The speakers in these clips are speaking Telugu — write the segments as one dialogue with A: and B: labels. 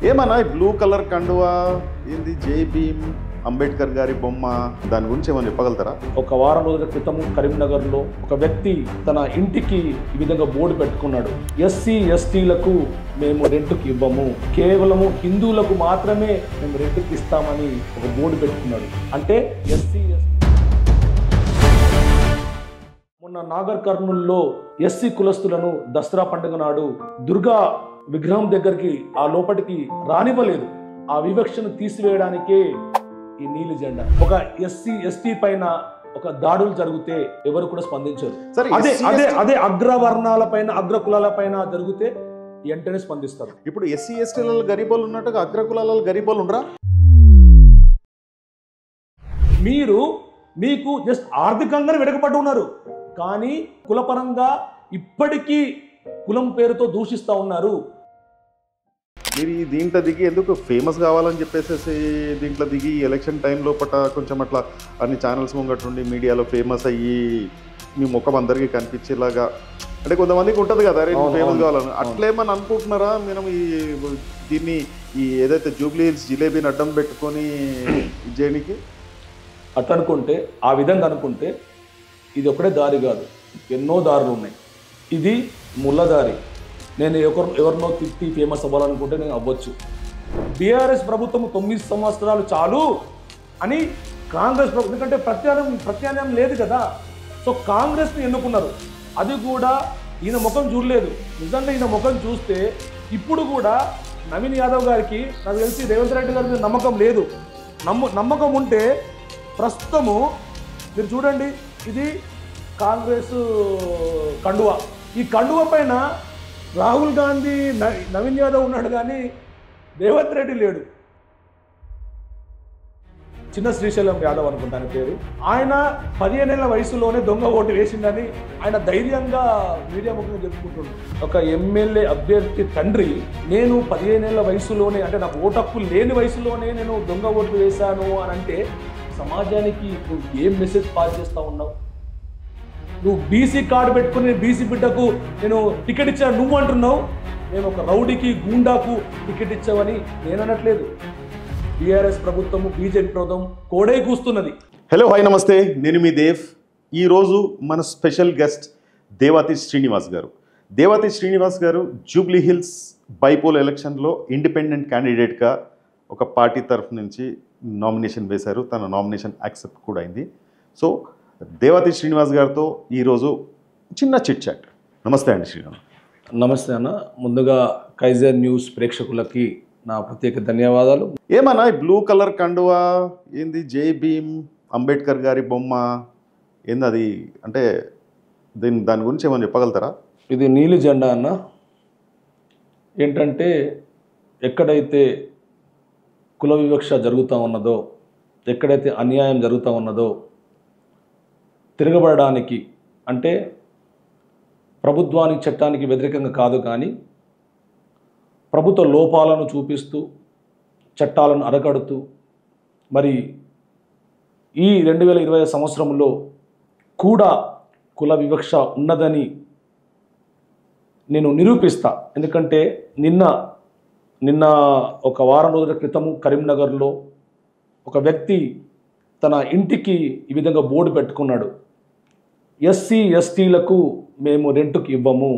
A: ఏమన్నా బ్లూ కలర్ కండువా ఏంది జై భీమ్ అంబేద్కర్ గారి బొమ్మ దాని గురించి ఏమైనా చెప్పగలుగుతారా?
B: ఒక వారం రోజుల క్రితం కరీంనగర్లో ఒక వ్యక్తి తన ఇంటికి ఈ విధంగా బోర్డు పెట్టుకున్నాడు. ఎస్సీ ఎస్టీలకు మేము రెంట్కి ఇవ్వము, కేవలము హిందువులకు మాత్రమే మేము రెంట్కి ఇస్తామని ఒక బోర్డు పెట్టుకున్నాడు. అంటే ఎస్సీ మొన్న నాగర్ కర్నూల్లో ఎస్సీ కులస్తులను దసరా పండుగ నాడు దుర్గా విగ్రహం దగ్గరికి ఆ లోపలికి రానివ్వలేదు. ఆ వివక్షను తీసివేయడానికే ఈ నీలి జెండా. ఒక ఎస్సీ ఎస్టీ పైన ఒక దాడులు జరిగితే ఎవరు కూడా స్పందించరు. అదే అగ్రవర్ణాల పైన అగ్ర కులాల పైన జరిగితే వెంటనే స్పందిస్తారు.
A: ఇప్పుడు ఎస్సీ ఎస్టీలలో గరీబోలు ఉన్నట్టుగా అగ్ర కులాలలో గరీబోలు ఉండరా?
B: మీకు జస్ట్ ఆర్థికంగానే వెనుకబడి ఉన్నారు, కానీ కులపరంగా ఇప్పటికీ కులం పేరుతో దూషిస్తూ ఉన్నారు.
A: మీరు దీంట్లో దిగి ఎందుకు ఫేమస్ కావాలని చెప్పేసి దీంట్లో దిగి ఎలక్షన్ టైం లోపల కొంచెం అట్లా అన్ని ఛానల్స్ ముంగట్టుండి మీడియాలో ఫేమస్ అయ్యి మీ ముఖం అందరికీ కనిపించేలాగా, అంటే కొంతమందికి ఉంటుంది కదా రే ఫేమస్ కావాలని, అట్లేమని అనుకుంటున్నారా మీరు? దీన్ని ఈ ఏదైతే జూబ్లీ హిల్స్ జిలేబీని అడ్డం పెట్టుకొని చేయడానికి
B: అట్లా అనుకుంటే, ఆ విధంగా అనుకుంటే ఇది ఒకటే దారి కాదు, ఎన్నో దారులు ఉన్నాయి. ఇది ముళ్ళదారి. నేను ఎవరినో తిట్టి ఫేమస్ అవ్వాలనుకుంటే నేను అవ్వచ్చు. బీఆర్ఎస్ ప్రభుత్వం 9 సంవత్సరాలు చాలు అని కాంగ్రెస్ ప్రభుత్వం, ఎందుకంటే ప్రత్యామ్నాయం లేదు కదా. సో కాంగ్రెస్ని ఎన్నుకున్నారు. అది కూడా ఈయన ముఖం చూడలేదు. నిజంగా ఈయన ముఖం చూస్తే ఇప్పుడు కూడా నవీన్ యాదవ్ గారికి నాకు తెలిసి రేవంత్ రెడ్డి గారి మీద నమ్మకం లేదు. నమ్మకం ఉంటే ప్రస్తుతము మీరు చూడండి, ఇది కాంగ్రెస్ కండువా. ఈ కండువా పైన రాహుల్ గాంధీ నవీన్ యాదవ్ ఉన్నాడు, కానీ రేవంత్ రెడ్డి లేడు. చిన్న శ్రీశైలం యాదవ్ అనుకుంటాను పేరు. ఆయన 15 ఏళ్ల వయసులోనే దొంగ ఓటు వేసిందని ఆయన ధైర్యంగా మీడియా ముఖంగా చెప్పుకుంటున్నాడు. ఒక ఎమ్మెల్యే అభ్యర్థి తండ్రి, నేను 15 ఏళ్ల వయసులోనే, అంటే నాకు ఓటు హక్కు లేని వయసులోనే నేను దొంగ ఓట్లు వేశాను అని అంటే సమాజానికి నువ్వు ఏం మెసేజ్ పాస్ చేస్తూ ఉన్నావు? నువ్వు బీసీ కార్డు పెట్టుకుని బీసీ బిడ్డకు నేను టికెట్ ఇచ్చా నువ్వు అంటున్నావు. నేను ఒక రౌడీకి గూండాకు టికెట్ ఇచ్చావని నేను అనట్లేదు. బీఆర్ఎస్ ప్రభుత్వము బీజేపీ ప్రభుత్వం కోడై కూస్తున్నది.
A: హలో, హాయ్, నమస్తే. నేను మీ దేవ్. ఈరోజు మన స్పెషల్ గెస్ట్ దేవాతి శ్రీనివాస్ గారు. దేవాతి శ్రీనివాస్ గారు జూబ్లీ హిల్స్ బైపోల్ ఎలక్షన్లో ఇండిపెండెంట్ క్యాండిడేట్గా ఒక పార్టీ తరఫు నుంచి నామినేషన్ వేశారు. తన నామినేషన్ యాక్సెప్ట్ కూడా అయింది. సో దేవాతి శ్రీనివాస్ గారితో ఈరోజు చిన్న చిట్ చాట్. నమస్తే అండి శ్రీనివాస్.
B: నమస్తే అన్న. ముందుగా కైజర్ న్యూస్ ప్రేక్షకులకి నా ప్రత్యేక ధన్యవాదాలు.
A: ఏమన్నా బ్లూ కలర్ కండువా ఏంది జై భీమ్ అంబేద్కర్ గారి బొమ్మ ఏంది అది, అంటే దాని గురించి ఏమైనా చెప్పగలుగుతారా?
B: ఇది నీలి జెండా అన్న. ఏంటంటే ఎక్కడైతే కుల వివక్ష జరుగుతూ ఉన్నదో, ఎక్కడైతే అన్యాయం జరుగుతూ ఉన్నదో తిరగబడడానికి, అంటే ప్రభుత్వానికి చట్టానికి వ్యతిరేకంగా కాదు, కానీ ప్రభుత్వ లోపాలను చూపిస్తూ చట్టాలను అరగడుతూ మరి ఈ 2020 సంవత్సరంలో కూడా కుల వివక్ష ఉన్నదని నేను నిరూపిస్తా. ఎందుకంటే నిన్న ఒక వారం రోజుల క్రితము కరీంనగర్లో ఒక వ్యక్తి తన ఇంటికి ఈ విధంగా బోర్డు పెట్టుకున్నాడు. ఎస్సీ ఎస్టీలకు మేము రెంట్కి ఇవ్వము,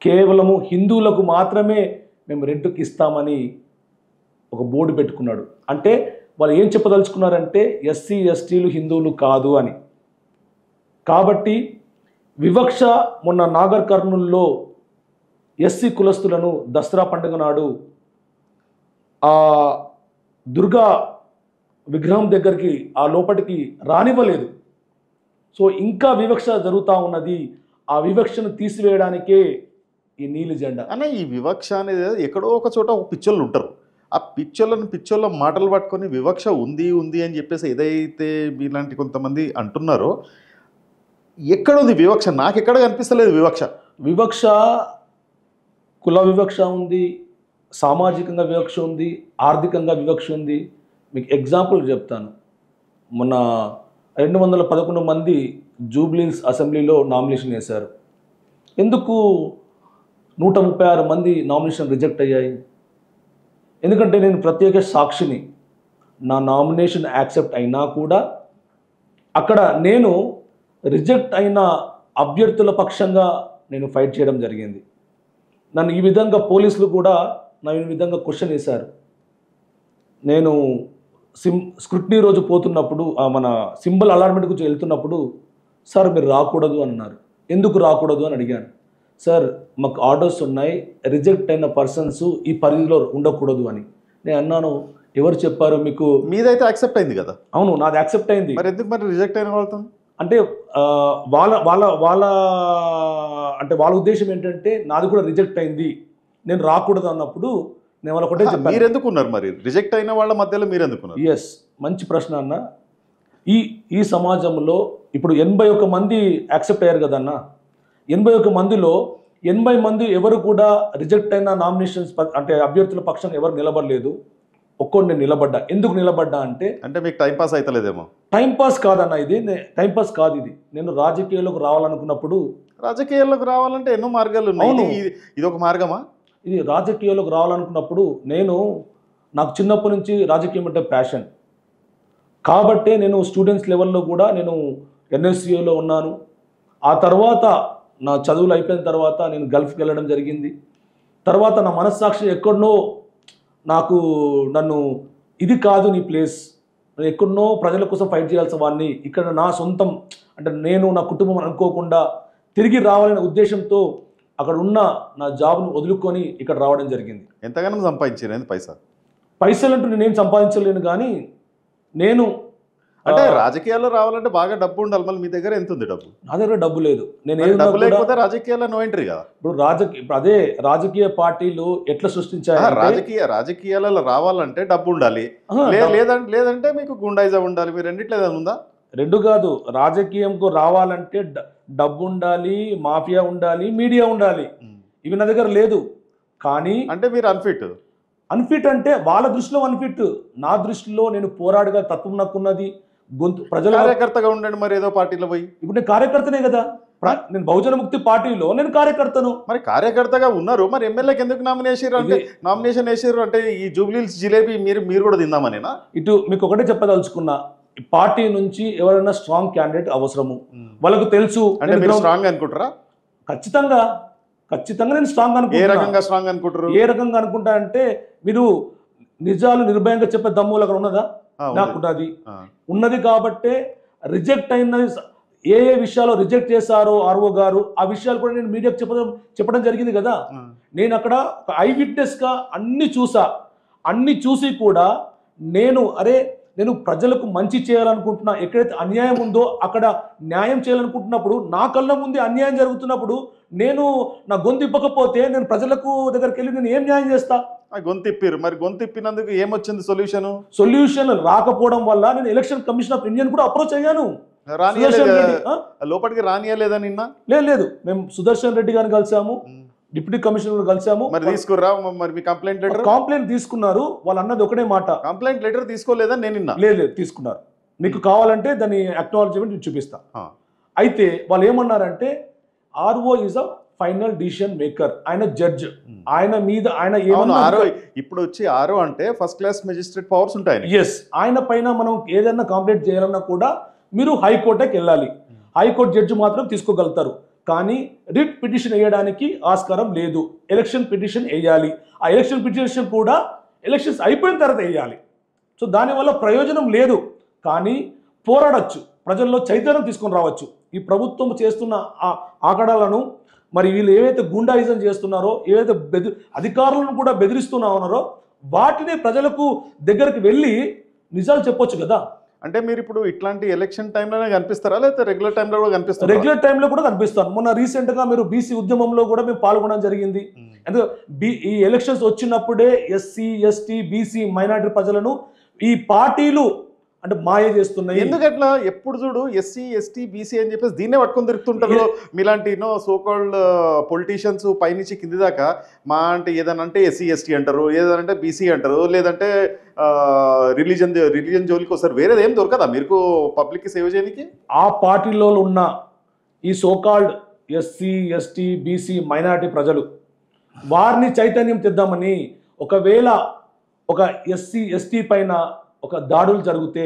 B: కేవలము హిందువులకు మాత్రమే మేము రెంట్కి ఇస్తామని ఒక బోర్డు పెట్టుకున్నాడు. అంటే వాళ్ళు ఏం చెప్పదలుచుకున్నారంటే ఎస్సీ ఎస్టీలు హిందువులు కాదు అని. కాబట్టి వివక్ష మొన్న నాగర్ కర్నూల్లో ఎస్సీ కులస్తులను దసరా పండుగ నాడు ఆ దుర్గా విగ్రహం దగ్గరికి ఆ లోపలికి రానివ్వలేదు. సో ఇంకా వివక్ష జరుగుతూ ఉన్నది. ఆ వివక్షను తీసివేయడానికే ఈ నీలి జెండా.
A: అన్న, ఈ వివక్ష అనేది ఎక్కడో ఒక చోట ఒక పిచ్చోళ్ళు ఉంటారు. ఆ పిచ్చోళ్ళ మాటలు పట్టుకొని వివక్ష ఉంది అని చెప్పేసి ఏదైతే మీలాంటి కొంతమంది అంటున్నారో, ఎక్కడుంది వివక్ష? నాకు ఎక్కడ కనిపిస్తలేదు
B: వివక్ష. కుల వివక్ష ఉంది, సామాజికంగా వివక్ష ఉంది, ఆర్థికంగా వివక్ష ఉంది. మీకు ఎగ్జాంపుల్ చెప్తాను. మొన్న 211 మంది జూబ్లీ హిల్స్ అసెంబ్లీలో నామినేషన్ వేశారు. ఎందుకు 136 మంది నామినేషన్ రిజెక్ట్ అయ్యాయి? ఎందుకంటే నేను ప్రత్యేక సాక్షిని. నా నామినేషన్ యాక్సెప్ట్ అయినా కూడా అక్కడ నేను రిజెక్ట్ అయిన అభ్యర్థుల పక్షంగా నేను ఫైట్ చేయడం జరిగింది. నన్ను ఈ విధంగా పోలీసులు కూడా నన్ను ఈ విధంగా క్వశ్చన్ వేశారు. నేను స్క్రూటినీ రోజు పోతున్నప్పుడు మన సింబల్ అలాట్మెంట్ గురించి వెళ్తున్నప్పుడు, సార్ మీరు రాకూడదు అన్నారు. ఎందుకు రాకూడదు అని అడిగాను. సార్ మాకు ఆర్డర్స్ ఉన్నాయి, రిజెక్ట్ అయిన పర్సన్స్ ఈ పరిధిలో ఉండకూడదు అని. నేను అన్నాను, ఎవరు చెప్పారు మీకు?
A: మీదైతే యాక్సెప్ట్ అయింది కదా.
B: అవును, నాది యాక్సెప్ట్ అయింది.
A: మరి ఎందుకు మరి రిజెక్ట్ అయిన వాళ్ళతో?
B: అంటే వాళ్ళ వాళ్ళ వాళ్ళ అంటే వాళ్ళ ఉద్దేశం ఏంటంటే నాది కూడా రిజెక్ట్ అయింది, నేను రాకూడదు అన్నప్పుడు నేను వాళ్ళ ఒకటే చెప్పాను.
A: మీరు ఎందుకున్నారు మరి? రిజెక్ట్ అయిన వాళ్ళ మధ్యలో మీరు ఎందుకున్నారు?
B: ఎస్, మంచి ప్రశ్న అన్న. ఈ సమాజంలో ఇప్పుడు 81 మంది యాక్సెప్ట్ అయ్యారు కదన్న. 81 మందిలో 80 మంది ఎవరు కూడా రిజెక్ట్ అయిన నామినేషన్స్ అంటే అభ్యర్థుల పక్షాన ఎవరు నిలబడలేదు. ఒక్కోటి నేను నిలబడ్డా. ఎందుకు నిలబడ్డా అంటే
A: మీకు టైం పాస్ అవుతలేదేమో.
B: టైం పాస్ కాదన్న, ఇది టైం పాస్ కాదు. ఇది నేను రాజకీయాల్లోకి రావాలనుకున్నప్పుడు.
A: రాజకీయాల్లోకి రావాలంటే ఎన్నో మార్గాలు ఉన్నాయి. ఇది ఒక మార్గమా?
B: ఇది రాజకీయాల్లోకి రావాలనుకున్నప్పుడు నాకు చిన్నప్పటి నుంచి రాజకీయం అంటే ప్యాషన్ కాబట్టే నేను స్టూడెంట్స్ లెవెల్లో కూడా నేను ఎన్ఎస్యులో ఉన్నాను. ఆ తర్వాత నా చదువులు అయిపోయిన తర్వాత నేను గల్ఫ్కి వెళ్ళడం జరిగింది. తర్వాత నా మనస్సాక్షి ఎక్కడనో నన్ను ఇది కాదు నీ ప్లేస్, నేను ఎక్కడనో ప్రజల కోసం ఫైట్ చేయాల్సిన వాడిని, ఇక్కడ నా సొంతం అంటే నేను నా కుటుంబం అనుకోకుండా తిరిగి రావాలనే ఉద్దేశంతో అక్కడ ఉన్న నా జాబ్ను వదులుకొని ఇక్కడ రావడం జరిగింది.
A: ఎంతగానో సంపాదించారు
B: పైసలు అంటూ నేనేం సంపాదించలేను, కానీ నేను
A: అంటే రాజకీయాల్లో రావాలంటే బాగా డబ్బు ఉండాలి. మళ్ళీ మీ దగ్గర ఎంత ఉంది డబ్బు?
B: నా దగ్గర డబ్బు లేదు.
A: డబ్బు లేకపోతే రాజకీయాల్లో నో ఎంట్రీ కదా.
B: ఇప్పుడు అదే రాజకీయ పార్టీలు ఎట్లా సృష్టించాయి?
A: రాజకీయాలలో రావాలంటే డబ్బు ఉండాలి, లేదంటే మీకు గుండాయిజం ఉండాలి. మీరు రెండిట్లో ఏదైనా ఉందా?
B: రెండు కాదు. రాజకీయంకు రావాలంటే డబ్బు ఉండాలి, మాఫియా ఉండాలి, మీడియా ఉండాలి. ఇవి నా దగ్గర లేదు. కానీ
A: అంటే మీరు
B: అన్ఫిట్ అంటే వాళ్ళ దృష్టిలో అన్ఫిట్, నా దృష్టిలో నేను పోరాడగా తత్వం నాకున్నది. ప్రజల
A: కార్యకర్తగా ఉండండి. మరి ఏదో పార్టీలో పోయి
B: ఇప్పుడు నేను కార్యకర్తనే కదా. నేను బహుజన ముక్తి పార్టీలో నేను కార్యకర్తను.
A: మరి కార్యకర్తగా ఉన్నారు, మరి ఎమ్మెల్యేకి ఎందుకు నామినేషన్ వేసారు అంటే ఈ జూబ్లీహిల్స్ జిలేబీ మీరు కూడా తిందామనేనా?
B: ఇటు మీకు ఒకటే చెప్పదలుచుకున్నా, పార్టీ నుంచి ఎవరైనా స్ట్రాంగ్ క్యాండిడేట్ అవసరము. వాళ్ళకు తెలుసు.
A: అంటే మీరు స్ట్రాంగ్ అనుకుంటారా?
B: ఖచ్చితంగా నేను స్ట్రాంగ్ అనుకుంటా.
A: ఏ రకంగా స్ట్రాంగ్ అనుకుంటారు?
B: ఏ రకంగా అనుకుంటా అంటే, మీరు నిజాలు నిర్భయంగా చెప్పే దమ్ము అక్కడ ఉన్నదా? నాకు ఉన్నది కాబట్టే రిజెక్ట్ అయిన ఏ విషయాలు రిజెక్ట్ చేశారో ఆర్ఓ గారు, ఆ విషయాలు కూడా నేను మీడియాకు చెప్పడం జరిగింది కదా. నేను అక్కడ ఒక ఐ విట్నెస్ గా అన్ని చూసి కూడా నేను ప్రజలకు మంచి చేయాలనుకుంటున్నా. ఎక్కడైతే అన్యాయం ఉందో అక్కడ న్యాయం చేయాలనుకుంటున్నప్పుడు, నా కళ్ళ ముందే అన్యాయం జరుగుతున్నప్పుడు నేను నా గొంతు ఇప్పకపోతే నేను ప్రజలకు దగ్గరికి వెళ్ళి నేను ఏం న్యాయం చేస్తా?
A: గొంతిప్పారు. మరి గొంతిప్పినందుకు ఏమొచ్చింది
B: సొల్యూషన్ రాకపోవడం వల్ల నేను ఎలక్షన్ కమిషన్ ఆఫ్ ఇండియన్ కూడా అప్రోచ్ అయ్యాను.
A: లోపలికి రానియలేదా నిన్న?
B: లేదు, మేము సుదర్శన్ రెడ్డి గారిని కలిసాము, డిప్యూటీ కమిషనర్ కలిసాము.
A: మరి తీసుకురా మరి మీ కంప్లైంట్
B: తీసుకున్నారు. వాళ్ళు అన్నది ఒకటే మాట,
A: కంప్లైంట్ లెటర్ తీసుకోలేదని నేను నిన్న.
B: లేదు తీసుకున్నారు. మీకు కావాలంటే దాని అక్నాలజ్మెంట్ చూపిస్తా. అయితే వాళ్ళు ఏమన్నారంటే, RO is a final decision maker, ఆయన జడ్జ్, ఆయన మీద ఆయన
A: ఇప్పుడు వచ్చి ఆర్ఓ అంటే ఫస్ట్ క్లాస్ మెజిస్ట్రేట్ పవర్స్ ఉంటాయి.
B: ఎస్, ఆయన పైన మనం ఏదైనా కంప్లైంట్ చేయాలన్నా కూడా మీరు హైకోర్టుకి వెళ్ళాలి. హైకోర్టు జడ్జి మాత్రం తీసుకోగలుగుతారు. కానీ రిట్ పిటిషన్ వేయడానికి ఆస్కారం లేదు. ఎలక్షన్ పిటిషన్ వేయాలి. ఆ ఎలక్షన్ పిటిషన్ కూడా ఎలక్షన్స్ అయిపోయిన తర్వాత వేయాలి. సో దానివల్ల ప్రయోజనం లేదు. కానీ పోరాడచ్చు, ప్రజల్లో చైతన్యం తీసుకొని రావచ్చు. ఈ ప్రభుత్వం చేస్తున్న ఆకడాలను, మరి వీళ్ళు ఏవైతే గుండాయిజం చేస్తున్నారో, ఏవైతే అధికారులను కూడా బెదిరిస్తున్నా ఉన్నారో, వాటిని ప్రజలకు దగ్గరికి వెళ్ళి నిజాలు చెప్పొచ్చు కదా.
A: అంటే మీరు ఇప్పుడు ఇట్లాంటి ఎలక్షన్ టైంలోనే కనిపిస్తారా, లేకపోతే రెగ్యులర్ టైంలో కూడా కనిపిస్తారా?
B: రెగ్యులర్ టైంలో కూడా కనిపిస్తాను. మొన్న రీసెంట్గా మీరు బీసీ ఉద్యమంలో కూడా మేము పాల్గొనడం జరిగింది. ఎందుకంటే ఈ ఎలక్షన్స్ వచ్చినప్పుడే ఎస్సీ, ఎస్టీ, బీసీ, మైనారిటీ ప్రజలను ఈ పార్టీలు అంటే మాయ చేస్తున్నాయి.
A: ఎందుకట్లా? ఎప్పుడు చూడు ఎస్సీ, ఎస్టీ, బీసీ అని చెప్పేసి దీన్నే పట్టుకొని తిరుగుతుంటారు. మీలాంటి సోకాల్డ్ పొలిటీషియన్స్ పైనుంచి కింది దాకా మా అంటే ఏదైనా అంటే ఎస్సీ, ఎస్టీ అంటారు, ఏదంటే బీసీ అంటారు, లేదంటే రిలీజన్ జోలికి వస్తారు. వేరేది ఏం దొరకదా మీకు పబ్లిక్కి సేవ చేయడానికి?
B: ఆ పార్టీలో ఉన్న ఈ so called SC, ST, BC, minority ప్రజలు వారిని చైతన్యం తెద్దామని, ఒకవేళ ఒక ఎస్టీ పైన ఒక దాడులు జరిగితే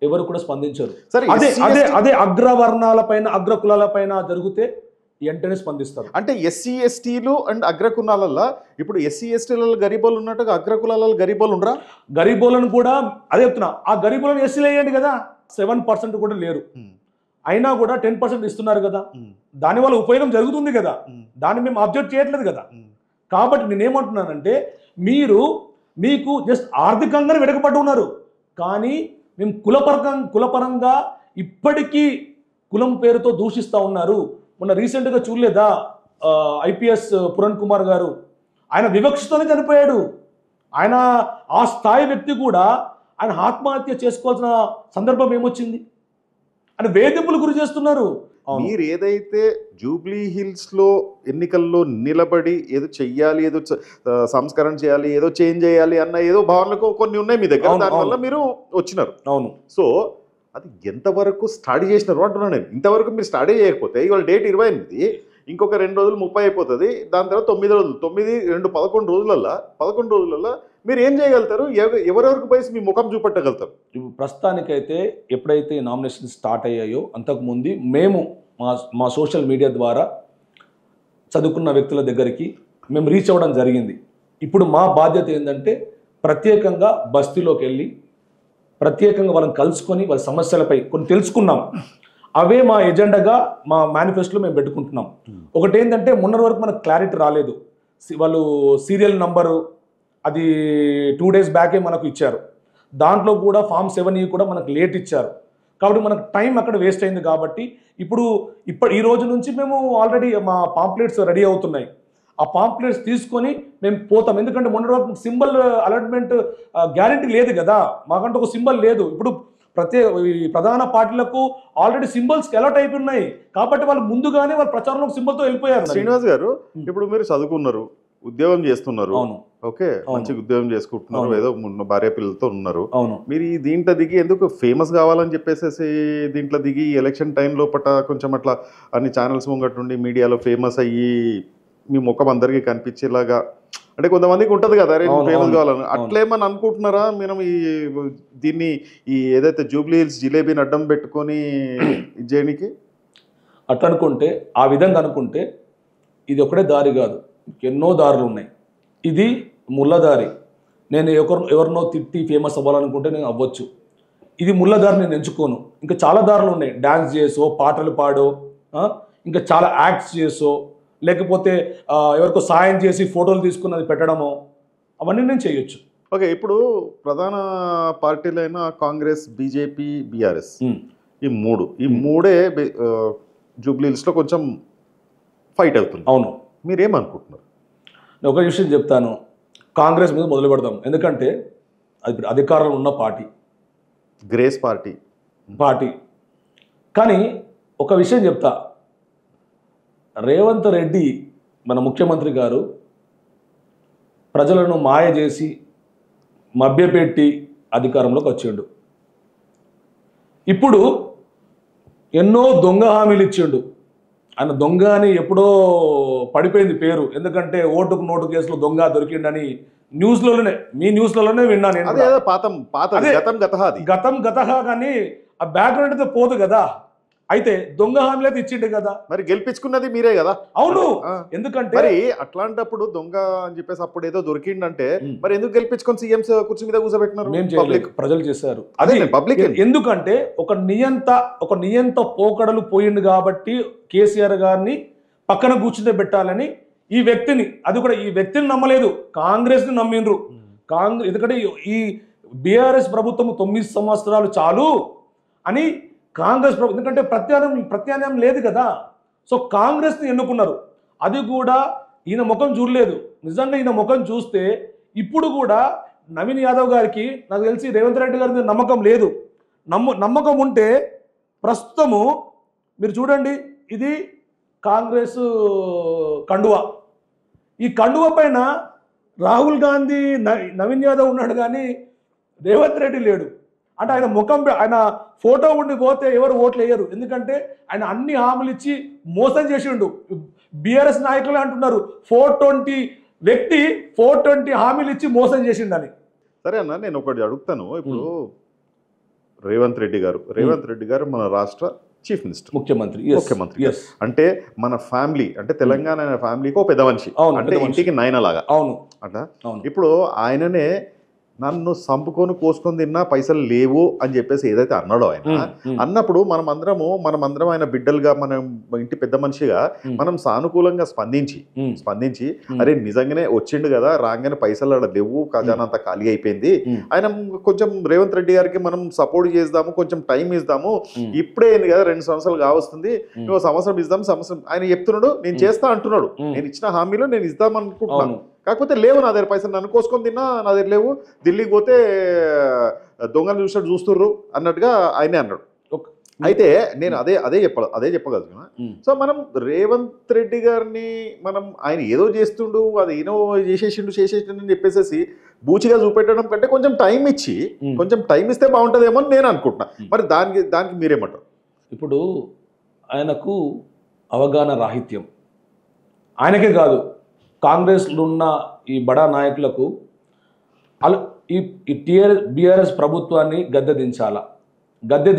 B: ఎవరు కూడా స్పందించరు.
A: సరే,
B: అదే
A: SC,
B: అదే
A: ST
B: అదే అగ్రవర్ణాల పైన అగ్రకులాల పైన జరిగితే వెంటనే స్పందిస్తారు.
A: అంటే ఎస్సీ ఎస్టీలు అండ్ అగ్రకులాలలో ఇప్పుడు ఎస్సీ ఎస్టీలలో గరీబోలు ఉన్నట్టుగా అగ్రకులాలలో గరీబోలు ఉండరా?
B: గరీబోలను కూడా అదే చెప్తున్నా, ఆ గరీబోలను ఎస్సీలు వేయండి కదా, 7% కూడా లేరు, అయినా కూడా 10% ఇస్తున్నారు కదా, దానివల్ల ఉపయోగం జరుగుతుంది కదా, దాన్ని మేము అబ్జెక్ట్ చేయట్లేదు కదా. కాబట్టి నేనేమంటున్నానంటే మీకు జస్ట్ ఆర్థికంగానే వెనుకబడి ఉన్నారు, కానీ మేము కులపరంగా ఇప్పటికీ కులం పేరుతో దూషిస్తూ ఉన్నారు. మొన్న రీసెంట్గా చూడలేదా, ఐపీఎస్ పురణ్ కుమార్ గారు ఆయన వివక్షతోనే చనిపోయాడు. ఆయన ఆ స్థాయి వ్యక్తి కూడా ఆయన ఆత్మహత్య చేసుకోవాల్సిన సందర్భం ఏమొచ్చింది? ఆయన వేధింపులు గురి చేస్తున్నారు.
A: మీరు ఏదైతే జూబ్లీ హిల్స్ లో ఎన్నికల్లో నిలబడి ఏదో చెయ్యాలి, ఏదో సంస్కరణ చేయాలి, ఏదో చేంజ్ చేయాలి అన్న ఏదో భావనలకు కొన్ని ఉన్నాయి మీ దగ్గర, దానివల్ల మీరు వచ్చినారు.
B: అవును.
A: సో అది ఎంతవరకు స్టడీ చేసినారు అంటున్నాను నేను. ఇంతవరకు మీరు స్టడీ చేయకపోతే ఇవాళ డేట్ 28, ఇంకొక 2 రోజులు 30 అయిపోతుంది, దాని తర్వాత 9 రోజులు, 9, 2, 11 రోజులలో మీరు ఏం చేయగలుగుతారు? ఎవరెవరికి పోయి మీ ముఖం చూపెట్టగలుగుతారు?
B: ప్రస్తుతానికైతే ఎప్పుడైతే నామినేషన్ స్టార్ట్ అయ్యాయో అంతకుముందు మేము మా సోషల్ మీడియా ద్వారా చదువుకున్న వ్యక్తుల దగ్గరికి మేము రీచ్ అవ్వడం జరిగింది. ఇప్పుడు మా బాధ్యత ఏంటంటే ప్రత్యేకంగా బస్తీలోకి వెళ్ళి ప్రత్యేకంగా వాళ్ళని కలుసుకొని వాళ్ళ సమస్యలపై కొన్ని తెలుసుకున్నాం. అవే మా ఎజెండాగా మా మేనిఫెస్టోలో మేము పెట్టుకుంటున్నాం. ఒకటి ఏంటంటే మొన్నటి వరకు మనకు క్లారిటీ రాలేదు. వాళ్ళు సీరియల్ నంబరు అది 2 days బ్యాకే మనకు ఇచ్చారు. దాంట్లో కూడా ఫామ్ 7E కూడా మనకు లేట్ ఇచ్చారు. కాబట్టి మనకు టైం అక్కడ వేస్ట్ అయింది. కాబట్టి ఈ రోజు నుంచి మేము ఆల్రెడీ మా పాంప్లెట్స్ రెడీ అవుతున్నాయి. ఆ పాంప్లెట్స్ తీసుకొని మేము పోతాం. ఎందుకంటే మొన్న రోజు సింబల్ అలాట్మెంట్ గ్యారంటీ లేదు కదా, మాకంటే ఒక సింబల్ లేదు. ఇప్పుడు ప్రధాన పార్టీలకు ఆల్రెడీ సింబల్స్ అలర్ట్ అయిపోయి, కాబట్టి వాళ్ళు ముందుగానే వాళ్ళ ప్రచారంలో సింబల్తో వెళ్ళిపోయారు.
A: శ్రీనివాస్ గారు, ఇప్పుడు మీరు చదువుకున్నారు, ఉద్యోగం చేస్తున్నారు, ఓకే, మంచి ఉద్యోగం చేసుకుంటున్నారు, ఏదో భార్య పిల్లలతో ఉన్నారు. మీరు ఈ దీంట్లో దిగి ఎందుకు ఫేమస్ కావాలని చెప్పేసి దీంట్లో దిగి ఎలక్షన్ టైం లోపల కొంచెం అట్లా అన్ని ఛానల్స్ ముంగట్టుండి మీడియాలో ఫేమస్ అయ్యి మీ ముఖం అందరికీ కనిపించేలాగా, అంటే కొంతమందికి ఉంటుంది కదా అరే ఫేమస్ కావాలని, అట్లేమని అనుకుంటున్నారా మీరు? దీన్ని ఏదైతే జూబ్లీ హిల్స్ జిలేబీని అడ్డం పెట్టుకొని చేయడానికి
B: అట్లా అనుకుంటే, ఆ విధంగా అనుకుంటే ఇది ఒకటే దారి కాదు, ఎన్నో దారులు ఉన్నాయి. ఇది ముళ్ళదారి. నేను ఎవరినో తిట్టి ఫేమస్ అవ్వాలనుకుంటే నేను అవ్వచ్చు. ఇది ముళ్ళదారి నేను ఎంచుకోను. ఇంకా చాలా దారులు ఉన్నాయి. డ్యాన్స్ చేసో, పాటలు పాడో, ఇంకా చాలా యాక్ట్స్ చేసో, లేకపోతే ఎవరికో సాయం చేసి ఫోటోలు తీసుకున్నది పెట్టడమో, అవన్నీ నేను చేయొచ్చు.
A: ఓకే, ఇప్పుడు ప్రధాన పార్టీలైన కాంగ్రెస్, బీజేపీ, బీఆర్ఎస్ ఈ మూడే జూబ్లీ హిల్స్లో కొంచెం ఫైట్ అవుతుంది.
B: అవును.
A: మీరేమనుకుంటున్నారు?
B: నేను ఒక విషయం చెప్తాను, కాంగ్రెస్ మీద మొదలు పెడదాం. ఎందుకంటే అది అధికారంలో ఉన్న
A: గ్రేస్
B: పార్టీ. కానీ ఒక విషయం చెప్తా, రేవంత్ రెడ్డి మన ముఖ్యమంత్రి గారు ప్రజలను మాయ చేసి మభ్యపెట్టి అధికారంలోకి వచ్చిండు. ఇప్పుడు ఎన్నో దొంగ హామీలు ఇచ్చిండు. ఆయన దొంగ అని ఎప్పుడో పడిపోయింది పేరు. ఎందుకంటే ఓటుకు నోటు కేసులో దొంగ దొరికిండని మీ న్యూస్లలోనే విన్నాను నేను. గతం గతహ కానీ ఆ బ్యాక్గ్రౌండ్ అయితే పోదు కదా. అయితే దొంగ హామీలు అయితే ఇచ్చిండు కదా,
A: మరి గెలిపించుకున్నది మీరే కదా.
B: అవును. ఎందుకంటే
A: మరి అట్లాంటప్పుడు దొంగ అని చెప్పేసి అప్పుడు ఏదో దొరికిండంటే మరి ఎందుకు గెలిపించుకొని సీఎం కుర్చీ మీద కూర్చోబెట్టినారు?
B: ప్రజలు చేశారు
A: అదే పబ్లిక్.
B: ఎందుకంటే ఒక నియంత పోకడలు పోయిండు కాబట్టి కేసీఆర్ గారిని పక్కన కూర్చుని పెట్టాలని ఈ వ్యక్తిని నమ్మలేదు, కాంగ్రెస్ ని నమ్మిండ్రు. ఎందుకంటే ఈ బీఆర్ఎస్ ప్రభుత్వం 9 సంవత్సరాలు చాలు అని కాంగ్రెస్ ప్రభుత్వం, ఎందుకంటే ప్రత్యామ్నాయం లేదు కదా. సో కాంగ్రెస్ని ఎన్నుకున్నారు. అది కూడా ఈయన ముఖం చూడలేదు. నిజంగా ఈయన ముఖం చూస్తే ఇప్పుడు కూడా నవీన్ యాదవ్ గారికి నాకు తెలిసి రేవంత్ రెడ్డి గారి మీద నమ్మకం లేదు. నమ్మకం ఉంటే ప్రస్తుతము మీరు చూడండి, ఇది కాంగ్రెస్ కండువా. ఈ కండువా పైన రాహుల్ గాంధీ, నవీన్ యాదవ్ ఉన్నాడు కానీ రేవంత్ రెడ్డి లేడు. అంటే ఆయన ఫోటో ఉండి పోతే ఎవరు ఓట్లు వేయరు. ఎందుకంటే ఆయన అన్ని హామీలు ఇచ్చి మోసం చేసిండు. బీఆర్ఎస్ నాయకులు అంటున్నారు 420 వ్యక్తి 420 హామీలు ఇచ్చి మోసం చేసిండని.
A: సరే అన్న, నేను ఒకటి అడుగుతాను. ఇప్పుడు రేవంత్ రెడ్డి గారు మన రాష్ట్ర చీఫ్ మినిస్టర్, ముఖ్యమంత్రి. అంటే మన ఫ్యామిలీ, అంటే తెలంగాణ ఫ్యామిలీకి ఒక పెద్ద మనిషి, అంటే ఇంటికి నాయనలాగా.
B: అవును
A: అట్లా ఇప్పుడు ఆయననే నన్ను సంపుకొని కోసుకొని తిన్నా పైసలు లేవు అని చెప్పేసి ఏదైతే అన్నాడో ఆయన, అన్నప్పుడు మనమందరం ఆయన బిడ్డలుగా, మనం ఇంటి పెద్ద మనిషిగా మనం సానుకూలంగా స్పందించి అరే నిజంగానే వచ్చిండు కదా, రాగానే పైసలు లేవు, ఖజానా అంతా ఖాళీ అయిపోయింది, ఆయన కొంచెం రేవంత్ రెడ్డి గారికి మనం సపోర్ట్ చేద్దాము, కొంచెం టైం ఇద్దాము, ఇప్పుడే ఏంది కదా 2 సంవత్సరాలు కావస్తుంది, ఇంకో సంవత్సరం సంవత్సరం ఆయన చెప్తున్నాడు, నేను చేస్తా అంటున్నాడు, నేను ఇచ్చిన హామీలో నేను ఇద్దాం అనుకుంటున్నాను, కాకపోతే లేవు నా దగ్గర పైసలు, నన్ను కోసుకొని తిన్నా నా దగ్గర లేవు, ఢిల్లీకి పోతే దొంగలు చూసినట్టు చూస్తుర్రు అన్నట్టుగా ఆయనే అన్నాడు. అయితే నేను అదే చెప్పగలుగుతున్నా. సో మనం రేవంత్ రెడ్డి గారిని ఆయన ఏదో చేస్తుండు, అది ఏదో చేసేసిండు అని చెప్పేసి బూచిగా చూపెట్టడం కంటే కొంచెం టైం ఇస్తే బాగుంటుందేమో అని నేను అనుకుంటున్నా. మరి దానికి మీరేమంటారు?
B: ఇప్పుడు ఆయనకు అవగాహన రాహిత్యం, ఆయనకే కాదు కాంగ్రెస్లో ఉన్న ఈ బడా నాయకులకు ఈ బీఆర్ఎస్ ప్రభుత్వాన్ని గద్దె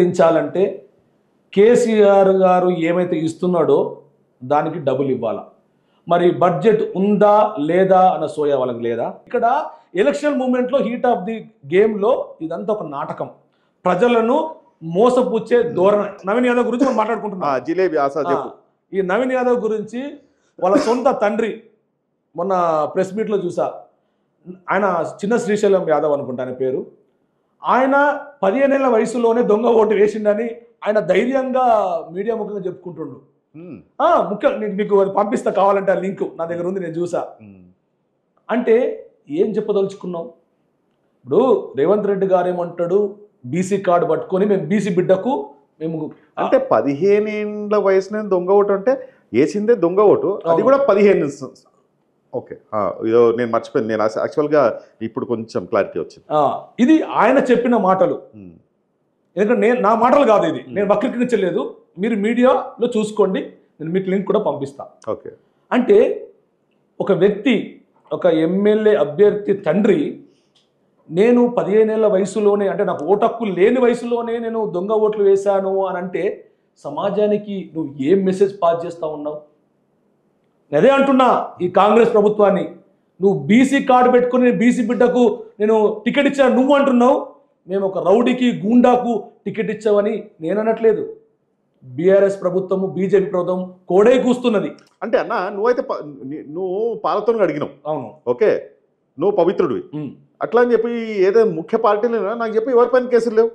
B: దించాలంటే కేసీఆర్ గారు ఏమైతే ఇస్తున్నాడో దానికి డబుల్ ఇవ్వాలా. మరి బడ్జెట్ ఉందా లేదా అన్న సోయా వాళ్ళకి లేదా? ఇక్కడ ఎలక్షన్ మూమెంట్లో హీట్ ఆఫ్ ది గేమ్లో ఇదంతా ఒక నాటకం, ప్రజలను మోసపుచ్చే ధోరణి. నవీన్ యాదవ్ గురించి మనం మాట్లాడుకుంటున్నాం. ఈ నవీన్ యాదవ్ గురించి వాళ్ళ సొంత తండ్రి మొన్న ప్రెస్ మీట్లో చూసా, ఆయన చిన్న శ్రీశైలం యాదవ్ అనుకుంటా ఆయన పేరు, ఆయన 15 ఏళ్ల వయసులోనే దొంగ ఓటు వేసిండని ఆయన ధైర్యంగా మీడియా ముఖంగా చెప్పుకుంటుండు. మీకు పంపిస్తా కావాలంటే ఆ లింక్ నా దగ్గర ఉంది, నేను చూసా. అంటే ఏం చెప్పదలుచుకున్నాం? ఇప్పుడు రేవంత్ రెడ్డి గారు ఏమంటాడు, బీసీ కార్డు పట్టుకొని మేము బీసీ బిడ్డకు మేము,
A: అంటే 15 ఏళ్ల వయసులో దొంగ ఓటు అంటే వేసిందే దొంగ ఓటు, అది కూడా 15. ఓకే, ఇదో నేను మర్చిపోయాను, నేను యాక్చువల్గా ఇప్పుడు కొంచెం క్లారిటీ వచ్చింది.
B: ఇది ఆయన చెప్పిన మాటలు, ఎందుకంటే నా మాటలు కాదు, ఇది నేను వక్రీకరించలేదు, మీరు మీడియాలో చూసుకోండి, నేను మీకు లింక్ కూడా పంపిస్తా.
A: ఓకే,
B: అంటే ఒక వ్యక్తి, ఒక ఎమ్మెల్యే అభ్యర్థి తండ్రి, నేను 15 ఏళ్ల వయసులోనే, అంటే నాకు ఓటు హక్కు లేని వయసులోనే నేను దొంగ ఓట్లు వేశాను అని అంటే సమాజానికి నువ్వు ఏం మెసేజ్ పాస్ చేస్తూ ఉన్నావు? అదే అంటున్నా ఈ కాంగ్రెస్ ప్రభుత్వాన్ని, నువ్వు బీసీ కార్డు పెట్టుకుని బీసీ బిడ్డకు నేను టికెట్ ఇచ్చా నువ్వు అంటున్నావు, మేము ఒక రౌడీకి గూండాకు టికెట్ ఇచ్చావని నేను అనట్లేదు. బీఆర్ఎస్ ప్రభుత్వము బీజేపీ ప్రభుత్వం కోడే కూస్తున్నది.
A: అంటే అన్న నువ్వు పాలతో అడిగినావు,
B: అవును,
A: ఓకే, నువ్వు పవిత్రుడివి, అట్లా అని చెప్పి ఏదైనా ముఖ్య పార్టీలు నాకు చెప్పి ఎవరిపైన కేసులు లేవు.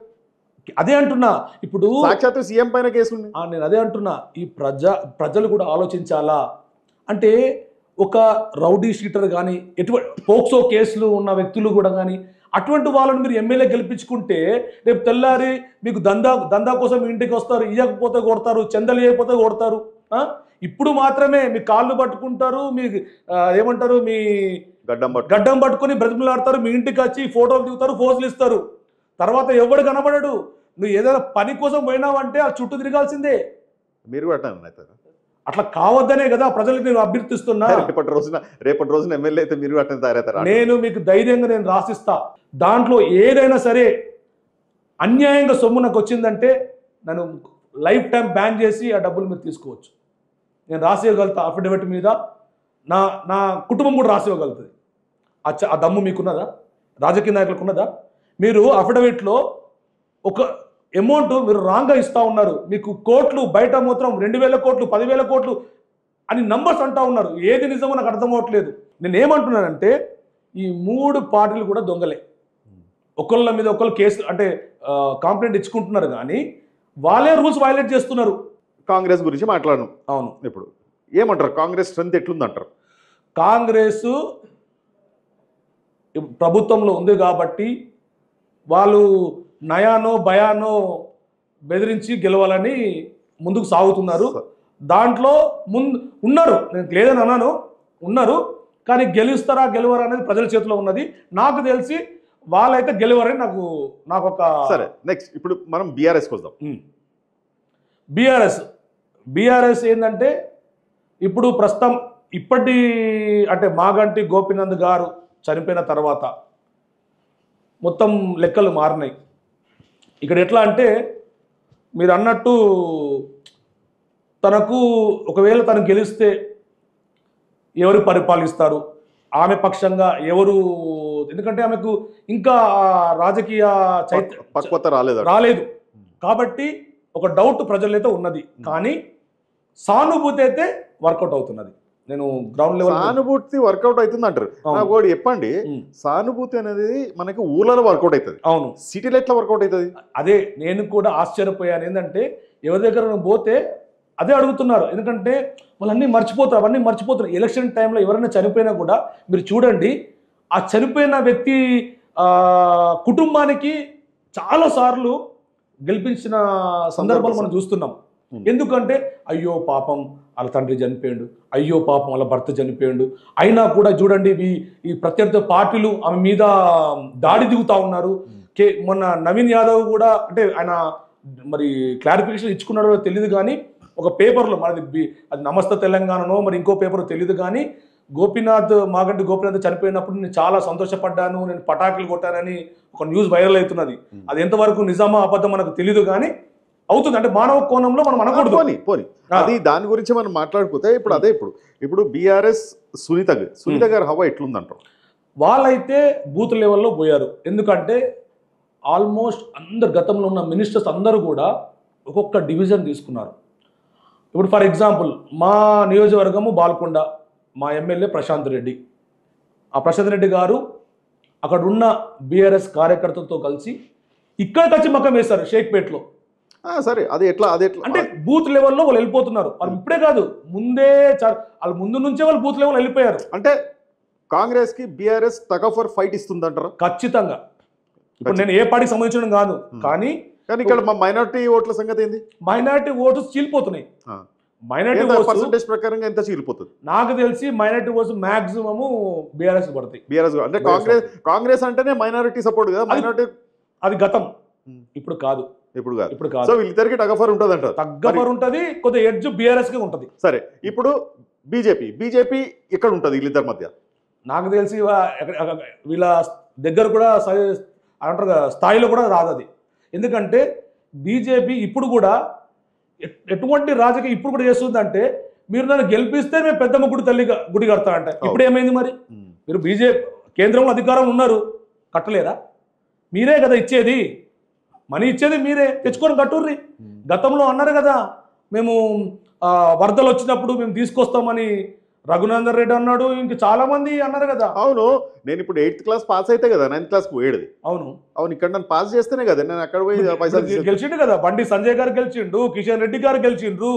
B: అదే అంటున్నా, ఇప్పుడు
A: సాక్షాత్తు సీఎం పైన కేసు ఉంది.
B: నేను అదే అంటున్నా, ఈ ప్రజలు కూడా ఆలోచించాలా. అంటే ఒక రౌడీ షీటర్ కానీ, ఎటువంటి పోక్సో కేసులు ఉన్న వ్యక్తులు కూడా కానీ, అటువంటి వాళ్ళని మీరు ఎమ్మెల్యే గెలిపించుకుంటే రేపు తెల్లారి మీకు దందా కోసం ఇంటికి వస్తారు, ఇవ్వకపోతే కొడతారు, చందలు ఇవ్వకపోతే కొడతారు. ఇప్పుడు మాత్రమే మీ కాళ్ళు పట్టుకుంటారు, మీ ఏమంటారు, మీ గడ్డం పట్టుకొని బ్రతిమలాడతారు, మీ ఇంటికి వచ్చి ఫోటోలు దిగుతారు, ఫోజులు ఇస్తారు, తర్వాత ఎవడు కనబడడు. నువ్వు ఏదైనా పని కోసం పోయినావంటే ఆ చుట్టూ తిరగాల్సిందే.
A: మీరు
B: అట్లా కావద్దనే కదా ప్రజలకు నేను అభ్యర్థిస్తున్నా.
A: రేపటి రోజున ఎమ్మెల్యే అయితే మీరు అట్లా తయారవుతారు.
B: నేను మీకు ధైర్యంగా నేను రాసిస్తా. దాంట్లో ఏదైనా సరే అన్యాయంగా సొమ్ము నాకు వచ్చిందంటే నన్ను లైఫ్ టైం బ్యాన్ చేసి ఆ డబ్బులు మీరు తీసుకోవచ్చు. నేను రాసివ్వగలుగుతా అఫిడవిట్ మీద, నా కుటుంబం కూడా రాసివ్వగలుగుతుంది. ఆ దమ్ము మీకున్నదా? రాజకీయ నాయకులకు ఉన్నదా? మీరు అఫిడవిట్లో ఒక అమౌంట్ మీరు రాంగ్గా ఇస్తూ ఉన్నారు, మీకు కోట్లు బయట మాత్రం 2000 కోట్లు 10,000 కోట్లు అని నంబర్స్ అంటూ ఉన్నారు. ఏది నిజమో నాకు అర్థం అవ్వట్లేదు. నేను ఏమంటున్నానంటే ఈ 3 పార్టీలు కూడా దొంగలే. ఒకళ్ళ మీద ఒకళ్ళు కేసు అంటే కంప్లైంట్ ఇచ్చుకుంటున్నారు, కానీ వాళ్ళే రూల్స్ వైలేట్ చేస్తున్నారు.
A: కాంగ్రెస్ గురించి మాట్లాడడం.
B: అవును,
A: ఇప్పుడు ఏమంటారు, కాంగ్రెస్ స్ట్రెంత్ ఎట్లుందంటారు?
B: కాంగ్రెస్ ప్రభుత్వంలో ఉంది కాబట్టి వాళ్ళు నయానో భయానో బెదిరించి గెలవాలని ముందుకు సాగుతున్నారు. దాంట్లో ఉన్నారు, నేను లేదని అన్నాను, ఉన్నారు, కానీ గెలుస్తారా గెలవరా అనేది ప్రజల చేతిలో ఉన్నది. నాకు తెలిసి వాళ్ళైతే గెలవరని నాకు ఒక.
A: సరే, నెక్స్ట్ ఇప్పుడు మనం బీఆర్ఎస్కి వద్దాం.
B: బీఆర్ఎస్ ఏంటంటే ఇప్పుడు ప్రస్తుతం ఇప్పటి అంటే మాగంటి గోపీనంద్ గారు చనిపోయిన తర్వాత మొత్తం లెక్కలు మారినాయి. ఇక్కడ ఎట్లా అంటే మీరు అన్నట్టు తనకు ఒకవేళ తను గెలిస్తే ఎవరు పరిపాలిస్తారు, ఆమె పక్షంగా ఎవరు, ఎందుకంటే ఆమెకు ఇంకా రాజకీయ
A: పక్వత
B: రాలేదు కాబట్టి ఒక డౌట్ ప్రజలైతే ఉన్నది. కానీ సానుభూతి అయితే వర్కౌట్ అవుతున్నది. నేను గ్రౌండ్ లెవెల్
A: సానుభూతి వర్కౌట్ అవుతుంది అంటారు. నాకు ఒకటి చెప్పండి, సానుభూతి అనేది మనకి ఊళ్ళలో వర్కౌట్ అవుతుంది, అవును, సిటీలో ఎట్లా వర్కౌట్ అవుతుంది?
B: అదే నేను కూడా ఆశ్చర్యపోయాను. ఏంటంటే ఎవరి దగ్గర పోతే అదే అడుగుతున్నారు. ఎందుకంటే వాళ్ళన్నీ మర్చిపోతారు, అవన్నీ మర్చిపోతున్నారు. ఎలక్షన్ టైంలో ఎవరైనా చనిపోయినా కూడా మీరు చూడండి, ఆ చనిపోయిన వ్యక్తి కుటుంబానికి చాలాసార్లు గెలిపించిన సందర్భాలు మనం చూస్తున్నాం. ఎందుకంటే అయ్యో పాపం వాళ్ళ తండ్రి చనిపోయాడు, అయ్యో పాపం వాళ్ళ భర్త చనిపోయాడు, అయినా కూడా చూడండి ఈ ప్రత్యర్థి పార్టీలు ఆమె మీద దాడి దిగుతా ఉన్నారు. మొన్న నవీన్ యాదవ్ కూడా అంటే ఆయన మరి క్లారిఫికేషన్ ఇచ్చుకున్నాడో తెలియదు, కానీ ఒక పేపర్లో మనది అది నమస్తే తెలంగాణనో మరి ఇంకో పేపర్ తెలియదు, కానీ మాగంటి గోపీనాథ్ చనిపోయినప్పుడు నేను చాలా సంతోషపడ్డాను, నేను పటాకులు కొట్టానని ఒక న్యూస్ వైరల్ అవుతున్నది. అది ఎంతవరకు నిజమా అబద్ధం మనకు తెలియదు, కానీ అవుతుంది. అంటే మానవ కోణంలో మనం అనకూడదు.
A: పోనీ అది దాని గురించి మనం మాట్లాడుకుంటే ఇప్పుడు అదే ఇప్పుడు బీఆర్ఎస్ సునీత గారు హవా ఎట్లుందంటారు?
B: వాళ్ళైతే బూత్ లెవెల్లో పోయారు. ఎందుకంటే ఆల్మోస్ట్ అందరు గతంలో ఉన్న మినిస్టర్స్ అందరూ కూడా ఒక్కొక్క డివిజన్ తీసుకున్నారు. ఇప్పుడు ఫర్ ఎగ్జాంపుల్ మా నియోజకవర్గము బాల్కొండ, మా ఎమ్మెల్యే ప్రశాంత్ రెడ్డి. ఆ ప్రశాంత్ రెడ్డి గారు అక్కడ ఉన్న బీఆర్ఎస్ కార్యకర్తలతో కలిసి ఇక్కడికి వచ్చి మకం వేస్తారు షేక్పేట్లో.
A: సరే, అది ఎట్లా
B: అంటే బూత్ లెవెల్లో వాళ్ళు వెళ్ళిపోతున్నారు. వాళ్ళు ఇప్పుడే కాదు, వాళ్ళ ముందు నుంచే వాళ్ళు బూత్ లెవెల్ వెళ్ళిపోయారు.
A: అంటే కాంగ్రెస్ కి BRS tug of war fight ఇస్తుందంటారా?
B: ఖచ్చితంగా. ఇప్పుడు నేను ఏ పార్టీకి సంబంధించిన కాదు, కానీ
A: ఇక్కడ మా మైనారిటీ ఓట్ల సంగతి ఏంది?
B: మైనారిటీ ఓట్స్ చీలిపోతున్నాయి. మైనారిటీ
A: పర్సెంటేజ్ ప్రకారంగా ఎంత చీలిపోతుంది?
B: నాకు తెలిసి మైనారిటీ ఓట్స్ మాక్సిమం బీఆర్ఎస్ పడతాయి.
A: బీఆర్ఎస్ అంటే కాంగ్రెస్ అంటేనే మైనారిటీ సపోర్ట్ కదా. మైనారిటీ
B: అది గతం, ఇప్పుడు కాదు.
A: ఇప్పుడు కాదు. సో వీళ్ళిద్దరికి టగ్ ఆఫ్ వార్ ఉంటుంది అంటారు.
B: టగ్ ఆఫ్ వార్ ఉంటుంది, కొద్దిగా ఎడ్జ్ బీఆర్ఎస్ కి ఉంటుంది.
A: సరే, ఇప్పుడు బీజేపీ ఇక్కడ ఉంటుంది వీళ్ళిద్దరి మధ్య.
B: నాకు తెలిసి వీళ్ళ దగ్గర కూడా అంటారు కదా స్థాయిలో కూడా రాదు అది. ఎందుకంటే బీజేపీ ఇప్పుడు కూడా ఎటువంటి రాజకీయం ఇప్పుడు కూడా చేస్తుందంటే, మీరు నన్ను గెలిపిస్తే మేము పెద్దమ్మ గుడి కడతా అంటే. ఇప్పుడు ఏమైంది మరి? మీరు బీజేపీ కేంద్రంలో అధికారం ఉన్నారు, కట్టలేరా? మీరే కదా ఇచ్చేది, మనీ ఇచ్చేది మీరే, తెచ్చుకొని కట్టుర్రి. గతంలో అన్నారు కదా, మేము వరదలు వచ్చినప్పుడు మేము తీసుకొస్తామని రఘునందన్ రెడ్డి అన్నాడు, ఇంక చాలా మంది అన్నారు కదా.
A: అవును, నేను ఇప్పుడు 8th క్లాస్ పాస్ అయితే కదా 9th క్లాస్ పోయేది. అవును ఇక్కడ నన్ను పాస్ చేస్తేనే కదా నేను అక్కడ పోయి పైసలు
B: గెలిచిండు కదా. బండి సంజయ్ గారు గెలిచిండు, కిషన్ రెడ్డి గారు గెలిచిండ్రు,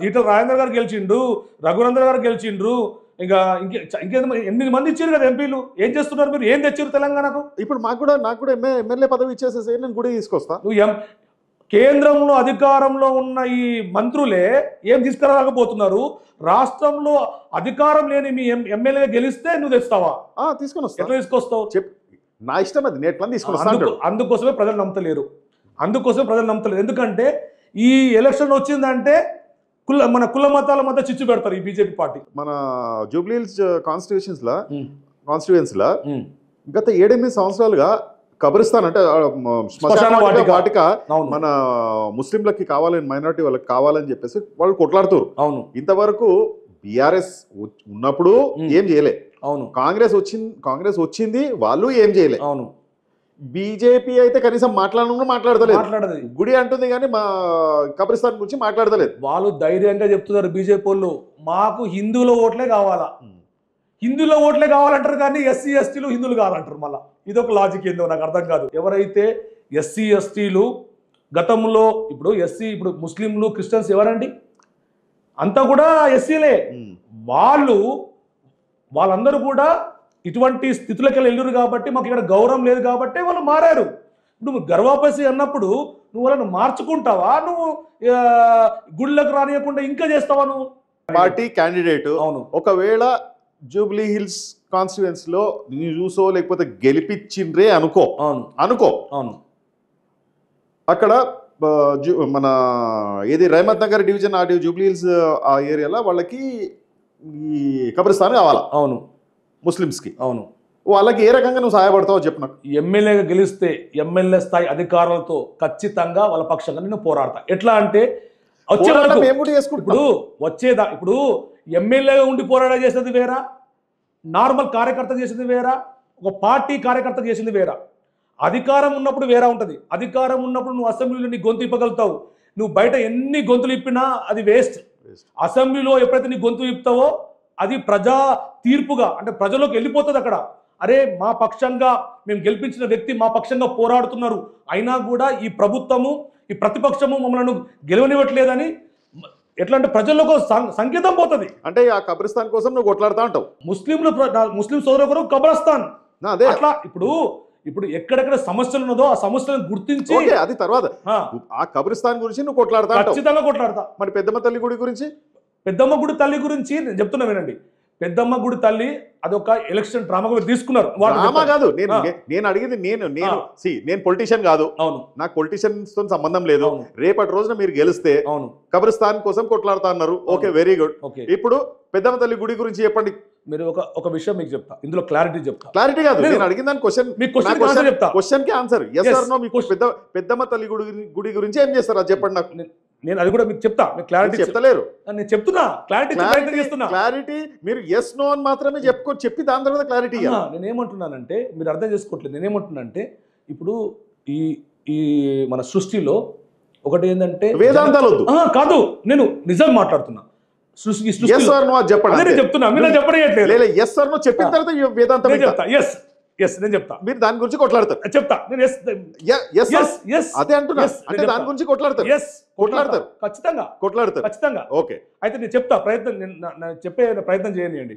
B: ఈటల రాజేందర్ గారు గెలిచిండ్రు, రఘునందన్ గారు గెలిచిండ్రు, ఇంకా ఇంకేంత 8 మంది ఇచ్చారు కదా ఎంపీలు. ఏం చేస్తున్నారు మీరు? ఏం తెచ్చారు తెలంగాణకు?
A: ఇప్పుడు నాకు కూడా ఎమ్మెల్యే పదవి ఇచ్చేసేసి నేను గుడి తీసుకొస్తా.
B: నువ్వు కేంద్రంలో అధికారంలో ఉన్న ఈ మంత్రులే ఏం తీసుకురాకపోతున్నారు. రాష్ట్రంలో అధికారం లేని మీ ఎమ్మెల్యే గెలిస్తే నువ్వు తెస్తావా?
A: తీసుకొని వస్తా.
B: ఎట్లా తీసుకొస్తావు?
A: నా ఇష్టం అది, నేను ఎట్లా తీసుకొని వస్తాను.
B: అందుకోసమే ప్రజలు నమ్మతలేరు. ఎందుకంటే ఈ ఎలక్షన్ వచ్చిందంటే మన కుల మతాల మధ్య చిచ్చు పెడతారు ఈ బీజేపీ పార్టీ.
A: మన జూబ్లీహిల్స్ కాన్స్టిట్యుయెన్సీలో గత 7-8 సంవత్సరాలుగా కబ్రిస్తాన్ అంటే శ్మశాన వాటిక మన ముస్లింలకి కావాలని, మైనారిటీ వాళ్ళకి కావాలని చెప్పేసి వాళ్ళు కొట్లాడుతారు.
B: అవును,
A: ఇంతవరకు బీఆర్ఎస్ ఉన్నప్పుడు ఏం చేయలే.
B: అవును,
A: కాంగ్రెస్ వచ్చింది, వాళ్ళు ఏం చేయలే.
B: అవును,
A: బీజేపీ అయితే కనీసం మాట్లాడలేదు. గుడి అంటుంది కానీ మా కబ్రిస్తాన్ గురించి మాట్లాడతలేదు.
B: వాళ్ళు ధైర్యంగా చెప్తున్నారు బీజేపీ వాళ్ళు, మాకు హిందువుల ఓట్లే కావాలా, హిందువుల ఓట్లే కావాలంటారు, కానీ ఎస్సీ ఎస్టీలు హిందువులు కావాలంటారు. మళ్ళీ ఇదొక లాజిక్ ఏందో నాకు అర్థం కాదు. ఎవరైతే ఎస్సీ ఎస్టీలు గతంలో, ఇప్పుడు ముస్లింలు క్రిస్టియన్స్ ఎవరండి? అంతా కూడా ఎస్సీలే. వాళ్ళందరూ కూడా ఇటువంటి స్థితులకి వెళ్ళారు కాబట్టి మాకు ఇక్కడ గౌరవం లేదు కాబట్టి వాళ్ళు మారారు. నువ్వు గర్వాపసి అన్నప్పుడు నువ్వు వాళ్ళను మార్చుకుంటావా? నువ్వు గుళ్ళకు రానియకుండా ఇంకా చేస్తావా? నువ్వు
A: పార్టీ క్యాండిడేట్ అవును, ఒకవేళ జూబ్లీ హిల్స్ కాన్స్టిట్యుయెన్సీలో నీ చూసో లేకపోతే గెలిపించిండ్రే అనుకో, అవును, అక్కడ మన ఏది Rahmat Nagar division Jubilee hills ఆ ఏరియాలో వాళ్ళకి ఈ కబ్రిస్తాన్ కావాలా
B: అవును
A: ముస్లిమ్స్కి,
B: అవును.
A: వాళ్ళకి ఏ రకంగా నువ్వు సహాయపడతావో చెప్పు నాకు.
B: ఎమ్మెల్యేగా గెలిస్తే ఎమ్మెల్యే స్థాయి అధికారులతో ఖచ్చితంగా వాళ్ళ పక్షంగా నేను పోరాడతా. ఎట్లా అంటే వచ్చే
A: పోరాటం
B: వరకు
A: మేము కూడా చేసుకుంటున్నాం.
B: ఇప్పుడు ఎమ్మెల్యేగా ఉండి పోరాట చేసేది వేరా, నార్మల్ కార్యకర్త చేసేది వేరా, ఒక పార్టీ కార్యకర్త చేసింది వేరా. అధికారం ఉన్నప్పుడు వేరా ఉంటుంది. అధికారం ఉన్నప్పుడు నువ్వు అసెంబ్లీలో నీ గొంతు ఇప్పగలుగుతావు. నువ్వు బయట ఎన్ని గొంతులు ఇప్పినా అది వేస్ట్. అసెంబ్లీలో ఎప్పుడైతే నీ గొంతు ఇప్పుతావో అది ప్రజా తీర్పుగా అంటే ప్రజలోకి వెళ్ళిపోతుంది. అక్కడ అరే మా పక్షంగా మేము గెలిపించిన వ్యక్తి మా పక్షంగా పోరాడుతున్నారు, అయినా కూడా ఈ ప్రభుత్వము ఈ ప్రతిపక్షము మమ్మల్ని గెలవనివ్వట్లేదని ఎట్లా అంటే ప్రజల్లోకి సంకేతం పోతుంది.
A: అంటే ఆ కబ్రిస్తాన్ కోసం నువ్వు కొట్లాడుతా ఉంటావు.
B: ముస్లిం సోదరు కొరకు కబ్రస్తాన్
A: అదే
B: అట్లా ఇప్పుడు ఎక్కడెక్కడ సమస్యలు ఉన్నదో ఆ సమస్యలను గుర్తించి
A: అది తర్వాత ఆ కబ్రిస్తాన్ గురించి నువ్వు కొట్లాడతా ఉంటావు.
B: ఖచ్చితంగా కొట్లాడతా.
A: మరి పెద్దమ్మ తల్లి గుడి గురించి?
B: పెద్దమ్మ గుడి తల్లి గురించి నేను చెప్తున్నా వినండి. పెద్దమ్మ గుడి తల్లి అదొక ఎలక్షన్ డ్రామాగా తీసుకున్నారు.
A: డ్రామా కాదు. నేను అడిగింది నేను పొలిటీషియన్ కాదు.
B: అవును,
A: నాకు పొలిటీషియన్స్ తో సంబంధం లేదు. రేపటి రోజున మీరు గెలిస్తే
B: అవును
A: కబ్రిస్తాన్ కోసం కొట్లాడుతా అన్నారు. Okay, very good. ఇప్పుడు పెద్దమ్మ తల్లి గుడి గురించి చెప్పండి.
B: మీరు ఒక విషయం మీకు చెప్తా, ఇందులో క్లారిటీ చెప్తా.
A: క్లారిటీ కాదు, నేను అడిగిన దాని క్వశ్చన్ కి ఆన్సర్ ఎస్ ఆర్ నో. మీకు పెద్దమ్మ తల్లి గుడి గురించి ఏం చేస్తారు అది చెప్పండి నాకు.
B: నేను అది కూడా మీకు చెప్తా. క్లారిటీ
A: చెప్తలేరు.
B: నేను చెప్తున్నా,
A: క్లారిటీ మీరు ఎస్ నో అని మాత్రమే చెప్పి దాని తర్వాత క్లారిటీ.
B: నేను ఏమంటున్నానంటే మీరు అర్థం చేసుకోవట్లేదు. నేనేమంటున్నానంటే ఇప్పుడు ఈ మన సృష్టిలో ఒకటి ఏంటంటే
A: వేదాంతాలు వద్దు
B: కాదు, నేను నిజం మాట్లాడుతున్నా.
A: చెప్పిన తర్వాత వేదాంతం
B: నేను చెప్తా.
A: మీరు దాని గురించి కొట్లాడతారు.
B: చెప్తా నేను
A: అదే అంటున్నా. అంటే దాని గురించి కొట్లాడతారు
B: ఖచ్చితంగా.
A: ఓకే,
B: అయితే నేను చెప్తా. చెప్పే ప్రయత్నం చేయనియండి.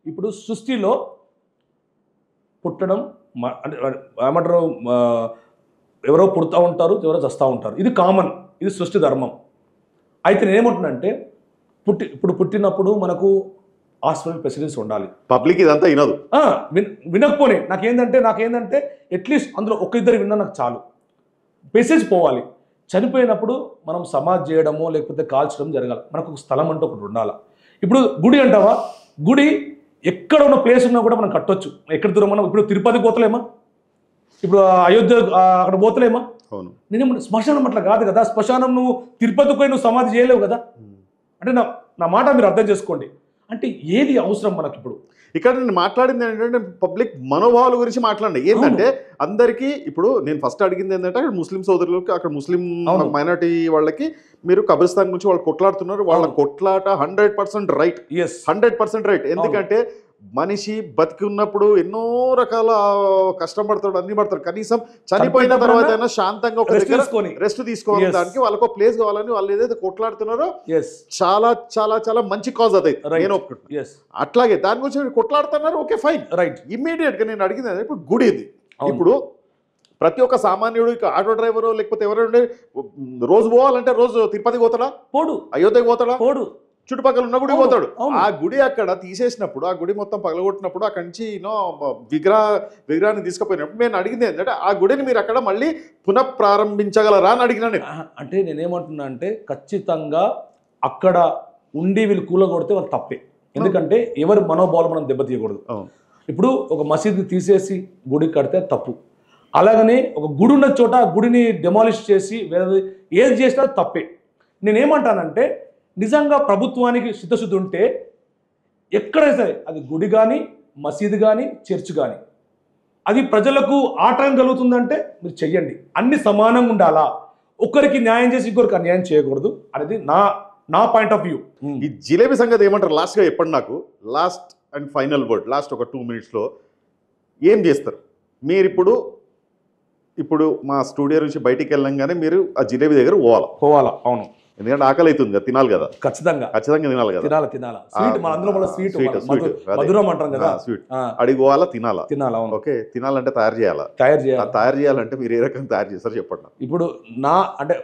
B: ఇప్పుడు సృష్టిలో పుట్టడం అంటే ఏమంటారు, ఎవరో పుడతా ఉంటారు, ఎవరో చస్తూ ఉంటారు. ఇది కామన్, ఇది సృష్టి ధర్మం. అయితే నేనేమంటున్నానంటే ఇప్పుడు పుట్టినప్పుడు మనకు హాస్పిటల్ ఫెసిలిటీస్ ఉండాలి.
A: పబ్లిక్ ఇదంతా వినదు,
B: వినకపోనే నాకేందంటే అట్లీస్ట్ అందులో ఒక ఇద్దరు విన్నా నాకు చాలు. మెసేజ్ పోవాలి. చనిపోయినప్పుడు మనం సమాధి చేయడమో లేకపోతే కాల్చడం జరగాలి. మనకు ఒక స్థలం అంటూ ఒకటి ఉండాలి. ఇప్పుడు గుడి అంటావా, గుడి ఎక్కడ ఉన్న ప్లేస్ ఉన్నా కూడా మనం కట్టొచ్చు. ఎక్కడ దూరం మనం ఇప్పుడు తిరుపతికి పోతలేమా, ఇప్పుడు అయోధ్య అక్కడ పోతలేమా. నేనేమో శ్మశానం అట్లా కాదు కదా. శ్మశానం నువ్వు తిరుపతికి పోయి నువ్వు సమాధి చేయలేవు కదా. అంటే నా మాట మీరు అర్థం చేసుకోండి. అంటే ఏది అవసరం మనకి ఇప్పుడు.
A: ఇక్కడ నేను మాట్లాడింది ఏంటంటే పబ్లిక్ మనోభావాల గురించి మాట్లాడండి. ఏంటంటే అందరికీ ఇప్పుడు నేను ఫస్ట్ అడిగింది ఏంటంటే అక్కడ ముస్లిం సోదరులకి, అక్కడ ముస్లిం మైనారిటీ వాళ్ళకి మీరు కబ్రిస్తాన్ గురించి వాళ్ళు కొట్లాడుతున్నారు. వాళ్ళ కొట్లాట 100% రైట్, 100% రైట్. ఎందుకంటే మనిషి బతికి ఉన్నప్పుడు ఎన్నో రకాల కష్టం పడతాడు, అన్ని పడతాడు. కనీసం చనిపోయిన తర్వాత అయినా శాంతంగా ఒక దగ్గర రెస్ట్ తీసుకోవడానికి వాళ్ళకు ప్లేస్ కావాలని వాళ్ళు ఏదైతే కొట్లాడుతున్నారో చాలా చాలా చాలా మంచి కాజ్ అది. నేను ఒప్పుకుంటున్నాను. అట్లాగే దాని గురించి మీరు కొట్లాడుతున్నారు. Okay, fine, right. ఇమ్మీడియట్ గా నేను అడిగింది ఇప్పుడు గుడి ఇది. ఇప్పుడు ప్రతి ఒక్క సామాన్యుడు ఆటో డ్రైవరు లేకపోతే ఎవరైనా రోజు పోవాలంటే రోజు తిరుపతికి పోతాడా? పోడు. అయోధ్యకి పోతాడా? పోడు. చుట్టుపక్కల ఉన్న గుడి పోతాడు. ఆ గుడి అక్కడ తీసేసినప్పుడు, ఆ గుడి మొత్తం పగలగొట్టినప్పుడు అక్కడి నుంచి విగ్రహాన్ని తీసుకుపోయినప్పుడు నేను అడిగింది ఏంటంటే ఆ గుడిని మీరు అక్కడ మళ్ళీ పునఃప్రారంభించగలరా అని అడిగినాను.
B: అంటే నేనేమంటున్నా అంటే ఖచ్చితంగా అక్కడ ఉండి వీళ్ళు కూలగొడితే వాళ్ళు తప్పే. ఎందుకంటే ఎవరి మనోభావాలు మనం దెబ్బతీయకూడదు. ఇప్పుడు ఒక మసీదు తీసేసి గుడి కడితే తప్పు. అలాగనే ఒక గుడి ఉన్న చోట గుడిని డెమాలిష్ చేసి వేరే ఏది చేసినా తప్పే. నేనేమంటానంటే నిజంగా ప్రభుత్వానికి చిత్తశుద్ధి ఉంటే ఎక్కడైనా సరే అది గుడి కానీ మసీదు కానీ చర్చ్ కానీ అది ప్రజలకు ఆటంకం కలుగుతుందంటే మీరు చెయ్యండి. అన్ని సమానంగా ఉండాలా. ఒకరికి న్యాయం చేసి ఇంకొకరికి అన్యాయం చేయకూడదు అనేది నా పాయింట్ ఆఫ్ వ్యూ.
A: ఈ జిలేబీ సంగతి ఏమంటారు లాస్ట్గా చెప్పండి నాకు. Last and final word, last ఒక 2 minutesలో ఏం చేస్తారు మీరు? ఇప్పుడు మా స్టూడియో నుంచి బయటికి వెళ్ళంగానే మీరు ఆ జిలేబీ దగ్గర పోవాలా. అవును, ఎందుకంటే ఆకలి అవుతుంది, తినాలి కదా. ఖచ్చితంగా తినాలి కదా. తినాలి. మధురం అంటాం కదా, స్వీట్. అడిగి పోవాలా, తినాలా. ఓకే, తినాలంటే తయారు చేయాలంటే మీరు ఏ రకంగా తయారు చేస్తారు చెప్పండి.
B: ఇప్పుడు అంటే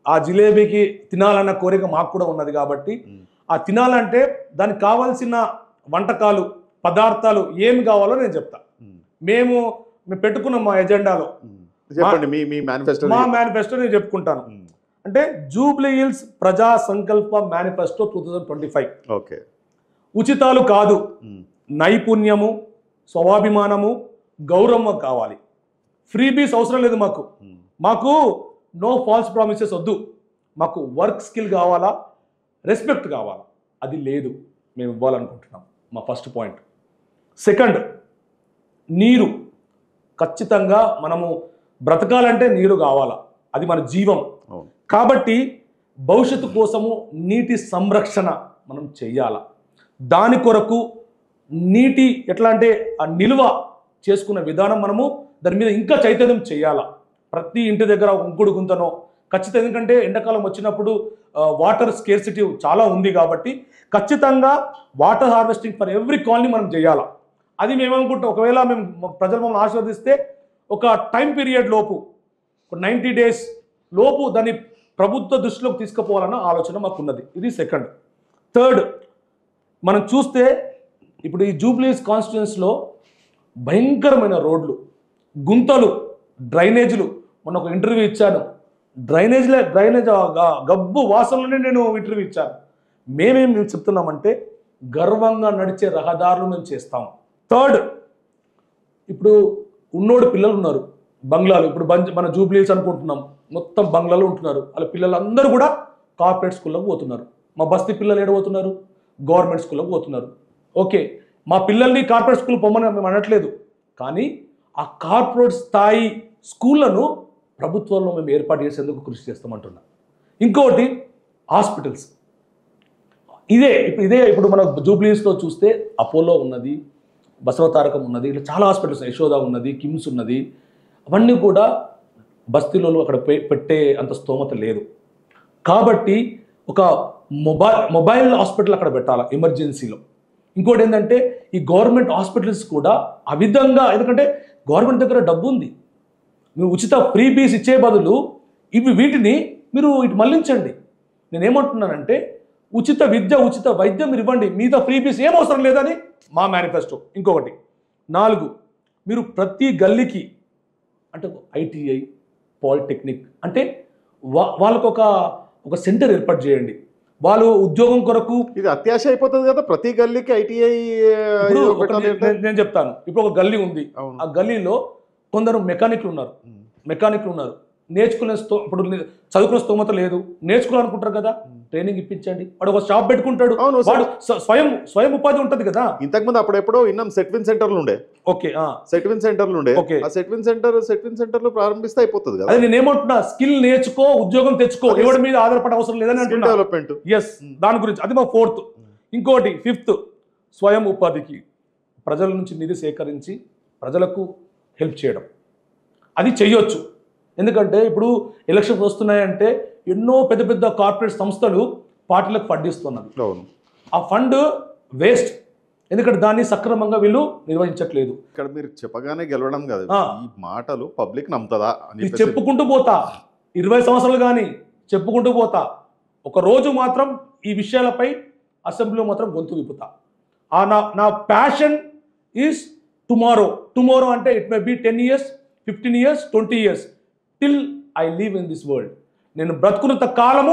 B: ఆ జిలేబీకి తినాలన్న కోరిక మాకు కూడా ఉన్నది కాబట్టి ఆ తినాలంటే దానికి కావాల్సిన వంటకాలు పదార్థాలు ఏమి కావాలో నేను చెప్తా. మేము పెట్టుకున్నాం మా ఎజెండాలో.
A: చెప్పండి మా
B: మేనిఫెస్టో నేను చెప్పుకుంటాను. అంటే జూబ్లీ హిల్స్ ప్రజా సంకల్ప మేనిఫెస్టో 2025.
A: ఓకే,
B: ఉచితాలు కాదు, నైపుణ్యము, స్వాభిమానము, గౌరవం కావాలి. ఫ్రీబీస్ అవసరం లేదు మాకు. మాకు నో ఫాల్స్ ప్రామిసెస్ వద్దు. మాకు వర్క్ స్కిల్ కావాలా, రెస్పెక్ట్ కావాలా. అది లేదు, మేము ఇవ్వాలనుకుంటున్నాం. మా ఫస్ట్ పాయింట్. సెకండ్, నీరు. ఖచ్చితంగా మనము బ్రతకాలంటే నీరు కావాలా, అది మన జీవం. కాబట్టి భవిష్యత్తు కోసము నీటి సంరక్షణ మనం చెయ్యాల. దాని కొరకు నీటి ఎట్లా అంటే ఆ నిల్వ చేసుకున్న విధానం మనము దాని మీద ఇంకా చైతన్యం చేయాలా. ప్రతి ఇంటి దగ్గర ఉంకుడు గుంతనో ఖచ్చితంగా, ఎందుకంటే ఎండాకాలం వచ్చినప్పుడు వాటర్ స్కేర్సిటీ చాలా ఉంది కాబట్టి ఖచ్చితంగా water harvesting for every colony మనం చేయాలా. అది మేము అనుకుంటాం, ఒకవేళ మేము ప్రజలు మమ్మల్ని ఆశీర్వదిస్తే ఒక టైం పీరియడ్ లోపు, 90 days లోపు దాన్ని ప్రభుత్వ దృష్టిలోకి తీసుకుపోవాలన్న ఆలోచన మాకున్నది. ఇది సెకండ్. థర్డ్, మనం చూస్తే ఇప్పుడు ఈ జూబ్లీస్ కాన్స్టిట్యుయెన్సీలో భయంకరమైన రోడ్లు, గుంతలు, డ్రైనేజీలు. మొన్న ఒక ఇంటర్వ్యూ ఇచ్చాను, డ్రైనేజ్ గబ్బు వాసనలోనే నేను ఇంటర్వ్యూ ఇచ్చాను. మేము చెప్తున్నామంటే గర్వంగా నడిచే రహదారులు మేము చేస్తాం. థర్డ్, ఇప్పుడు ఉన్నోడు పిల్లలు ఉన్నారు బంగ్లాలు. ఇప్పుడు మన జూబ్లీస్ అనుకుంటున్నాం, మొత్తం బంగ్లాలో ఉంటున్నారు. వాళ్ళ పిల్లలందరూ కూడా కార్పొరేట్ స్కూల్లోకి పోతున్నారు. మా బస్తీ పిల్లలు ఏడబోతున్నారు, గవర్నమెంట్ స్కూల్లోకి పోతున్నారు. ఓకే, మా పిల్లల్ని కార్పొరేట్ స్కూల్ పొమ్మని మేము అనట్లేదు, కానీ ఆ కార్పొరేట్ స్థాయి స్కూళ్ళను ప్రభుత్వంలో మేము ఏర్పాటు చేసేందుకు కృషి చేస్తామంటున్నా. ఇంకోటి హాస్పిటల్స్. ఇదే ఇప్పుడు మన జూబ్లీస్లో చూస్తే అపోలో ఉన్నది, బసవతారకం ఉన్నది, ఇలా చాలా హాస్పిటల్స్, యశోద ఉన్నది, కిమ్స్ ఉన్నది. అవన్నీ కూడా బస్తీలలో అక్కడ పెట్టే అంత స్తోమత లేదు. కాబట్టి ఒక మొబైల్ హాస్పిటల్ అక్కడ పెట్టాలి ఎమర్జెన్సీలో. ఇంకోటి ఏంటంటే ఈ గవర్నమెంట్ హాస్పిటల్స్ కూడా ఆ విధంగా, ఎందుకంటే గవర్నమెంట్ దగ్గర డబ్బు ఉంది. మీరు ఉచిత ఫ్రీబీస్ ఇచ్చే బదులు వీటిని మీరు ఇటు మళ్లించండి. నేనేమంటున్నానంటే ఉచిత విద్య, ఉచిత వైద్యం మీరు ఇవ్వండి, మిగతా ఫ్రీబీస్ ఏం అవసరం లేదని మా మేనిఫెస్టో. ఇంకొకటి 4, మీరు ప్రతి గల్లీకి అంటే ఐటీఐ, పాలిటెక్నిక్ అంటే వాళ్ళకు ఒక సెంటర్ ఏర్పాటు చేయండి. వాళ్ళు ఉద్యోగం కొరకు.
A: ఇది అత్యాశ అయిపోతుంది కదా, ప్రతి గల్లీకి ఐటీఐ.
B: నేను చెప్తాను, ఇప్పుడు ఒక గల్లీ ఉంది, ఆ గల్లీలో కొందరు మెకానిక్లు ఉన్నారు, నేర్చుకునే ఇప్పుడు చదువుకునే స్తోమత లేదు, నేర్చుకోవాలనుకుంటారు కదా, ట్రైనింగ్ ఇప్పించండి. వాడు ఒక షాప్ పెట్టుకుంటాడు, వాడు స్వయం ఉపాధి ఉంటుంది కదా.
A: ఇంతకుముందు అప్పుడెప్పుడో విన్నాం సెట్విన్ సెంటర్లు ఉండే.
B: ఓకే,
A: సెట్విన్ సెంటర్లు ఉండే. ఆ సెట్విన్ సెంటర్లు ప్రారంభిస్తే అయిపోతుంది కదా.
B: అదే నేను ఏమంటున్నా, స్కిల్ నేర్చుకో, ఉద్యోగం తెచ్చుకో, ఎవరి మీద ఆధారపడే అవసరం లేదని అంటున్నా.
A: డెవలప్మెంట్,
B: ఎస్, దాని గురించి. అది మా 4th. ఇంకోటి 5th, స్వయం ఉపాధికి ప్రజల నుంచి నిధి సేకరించి ప్రజలకు హెల్ప్ చేయడం. అది చెయ్యొచ్చు. ఎందుకంటే ఇప్పుడు ఎలక్షన్స్ వస్తున్నాయంటే ఎన్నో పెద్ద పెద్ద కార్పొరేట్ సంస్థలు పార్టీలకు ఫండ్ ఇస్తున్నారు. ఆ ఫండ్ వేస్ట్, ఎందుకంటే దాన్ని సక్రమంగా వీళ్ళు నిర్వహించట్లేదు.
A: ఇక్కడ మీరు చెప్పగానే గెలవడం కాదు, ఈ మాటలు పబ్లిక్ నమ్ముతుందా అని
B: చెప్పుకుంటూ పోతా, 20 సంవత్సరాలు కానీ చెప్పుకుంటూ పోతా. ఒక రోజు మాత్రం ఈ విషయాలపై అసెంబ్లీలో మాత్రం గొంతు విప్పుతా. నా ప్యాషన్ ఈజ్ టుమారో అంటే it may be 10 years, 15 years, 20 years, till I live in this world. నేను బ్రతుకున్నంత కాలము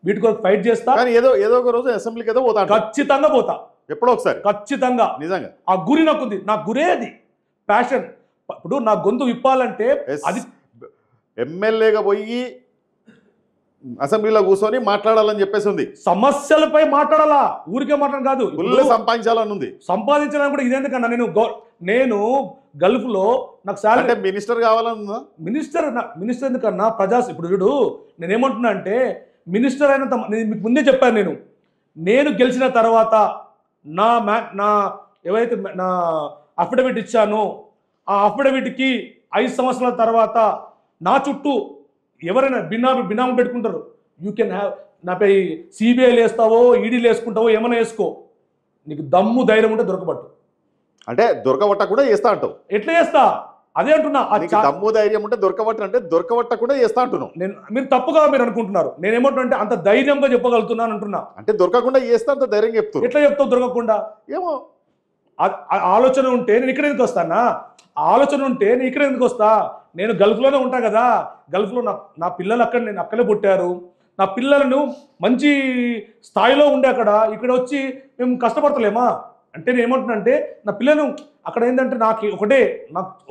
B: వీటి కొరకు ఫైట్ చేస్తా.
A: ఏదో ఒక రోజు అసెంబ్లీకి ఏదో పోతా,
B: ఖచ్చితంగా పోతా,
A: ఎప్పుడో ఒకసారి,
B: ఖచ్చితంగా.
A: నిజంగా
B: ఆ గురి నాకుంది, నా గురే అది, ప్యాషన్. ఇప్పుడు నా గొంతు విప్పాలంటే అది
A: ఎమ్మెల్యేగా పోయి అసెంబ్లీలో కూర్చొని మాట్లాడాలని చెప్పేసి ఉంది.
B: సమస్యలపై మాట్లాడాలా, ఊరికే మాట్లాడడం కాదు.
A: సంపాదించాలని ఉంది.
B: సంపాదించడానికి కూడా ఇదేందుకన్నా, నేను గల్ఫ్ లో నాకు సాలరీ,
A: మినిస్టర్ కావాలన్నా,
B: మినిస్టర్ ఎందుకన్నా ఇప్పుడు చూడు, నేనేమంటున్నా అంటే మినిస్టర్ అయినంత, మీకు ముందే చెప్పాను, నేను గెలిచిన తర్వాత నా ఏవైతే నా అఫిడవిట్ ఇచ్చానో ఆ అఫిడవిట్కి 5 సంవత్సరాల తర్వాత నా చుట్టూ ఎవరైనా బినామీ పెట్టుకుంటారు. యూ కెన్ హ్యావ్, నాపై సిబిఐలు వేస్తావో, ఈడీలు వేసుకుంటావో, ఏమైనా వేసుకో, నీకు దమ్ము ధైర్యం ఉంటే దొరకబట్టు.
A: అంటే దొరకబట్ట కూడా చేస్తా అంటావు.
B: ఎట్లా చేస్తా, అదే అంటున్నా.
A: దమ్ము ధైర్యం ఉంటే దొరకబట్ట అంటే దొరకబట్ట కూడా చేస్తా అంటున్నావు.
B: మీరు తప్పుగా మీరు అనుకుంటున్నారు. నేనేమంటున్నా, అంత ధైర్యంగా చెప్పగలుగుతున్నాను అంటున్నా.
A: అంటే దొరకకుండా చేస్తా అంత ధైర్యం చెప్తావు.
B: ఎట్లా చెప్తావు దొరకకుండా?
A: ఏమో
B: ఆలోచన ఉంటే నేను ఇక్కడ ఎందుకు వస్తానా? ఆలోచన ఉంటే నేను ఇక్కడ ఎందుకు వస్తా? నేను గల్ఫ్లోనే ఉంటా కదా. గల్ఫ్లో నా పిల్లలు అక్కడే పుట్టారు. నా పిల్లలను మంచి స్థాయిలో ఉండే ఇక్కడ వచ్చి మేము కష్టపడతలేమా అంటే నేను ఏమంటున్నా అంటే నా పిల్లలు అక్కడ ఏంటంటే నాకు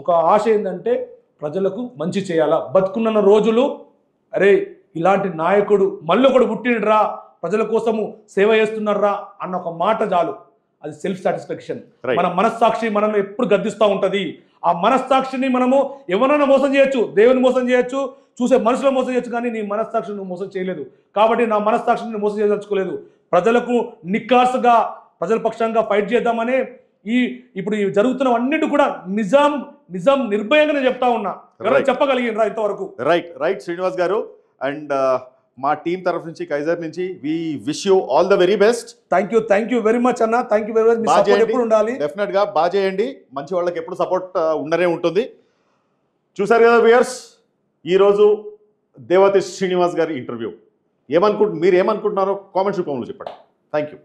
B: ఒక ఆశ ఏంటంటే ప్రజలకు మంచి చేయాలా, బతుకున్న రోజులు అరే ఇలాంటి నాయకుడు మళ్ళీ ఒకడు పుట్టినరా, ప్రజల కోసము సేవ చేస్తున్నారా అన్న ఒక మాట చాలు, అది సెల్ఫ్ సాటిస్ఫాక్షన్. మన మనస్సాక్షి మనల్ని ఎప్పుడు గద్దిస్తూ ఉంటుంది. ఆ మనస్సాక్షిని మనము ఎవరైనా మోసం చేయొచ్చు, దేవుని మోసం చేయొచ్చు, చూసే మనుషులు మోసం చేయొచ్చు, కానీ నీ మనస్సాక్షిని నువ్వు మోసం చేయలేదు. కాబట్టి నా మనస్సాక్షిని మోసం చేయదలుచుకోలేదు. ప్రజలకు నిక్కాసుగా ప్రజల పక్షంగా ఫైట్ చేద్దామనే ఇప్పుడు జరుగుతున్నవన్నిటి కూడా నిజం నిర్భయంగా నేను చెప్తా ఉన్నా. చెప్పగలిగినరా ఇంతవరకు?
A: రైట్ శ్రీనివాస్ గారు, అండ్ మా టీం తరఫు నుంచి, కైజర్ నుంచి, we wish you all the very best.
B: Thank you very much అన్న. Thank you very much. మీ సపోర్ట్ ఎప్పుడు ఉండాలి.
A: డెఫినెట్ గా బాగా చేయండి. మంచి వాళ్ళకి ఎప్పుడు సపోర్ట్ ఉండనే ఉంటుంది. చూసారు కదా వ్యూయర్స్, ఈరోజు దేవాతి శ్రీనివాస్ గారి ఇంటర్వ్యూ. మీరు ఏమనుకుంటున్నారో కామెంట్స్ రూపంలో చెప్పండి. Thank you.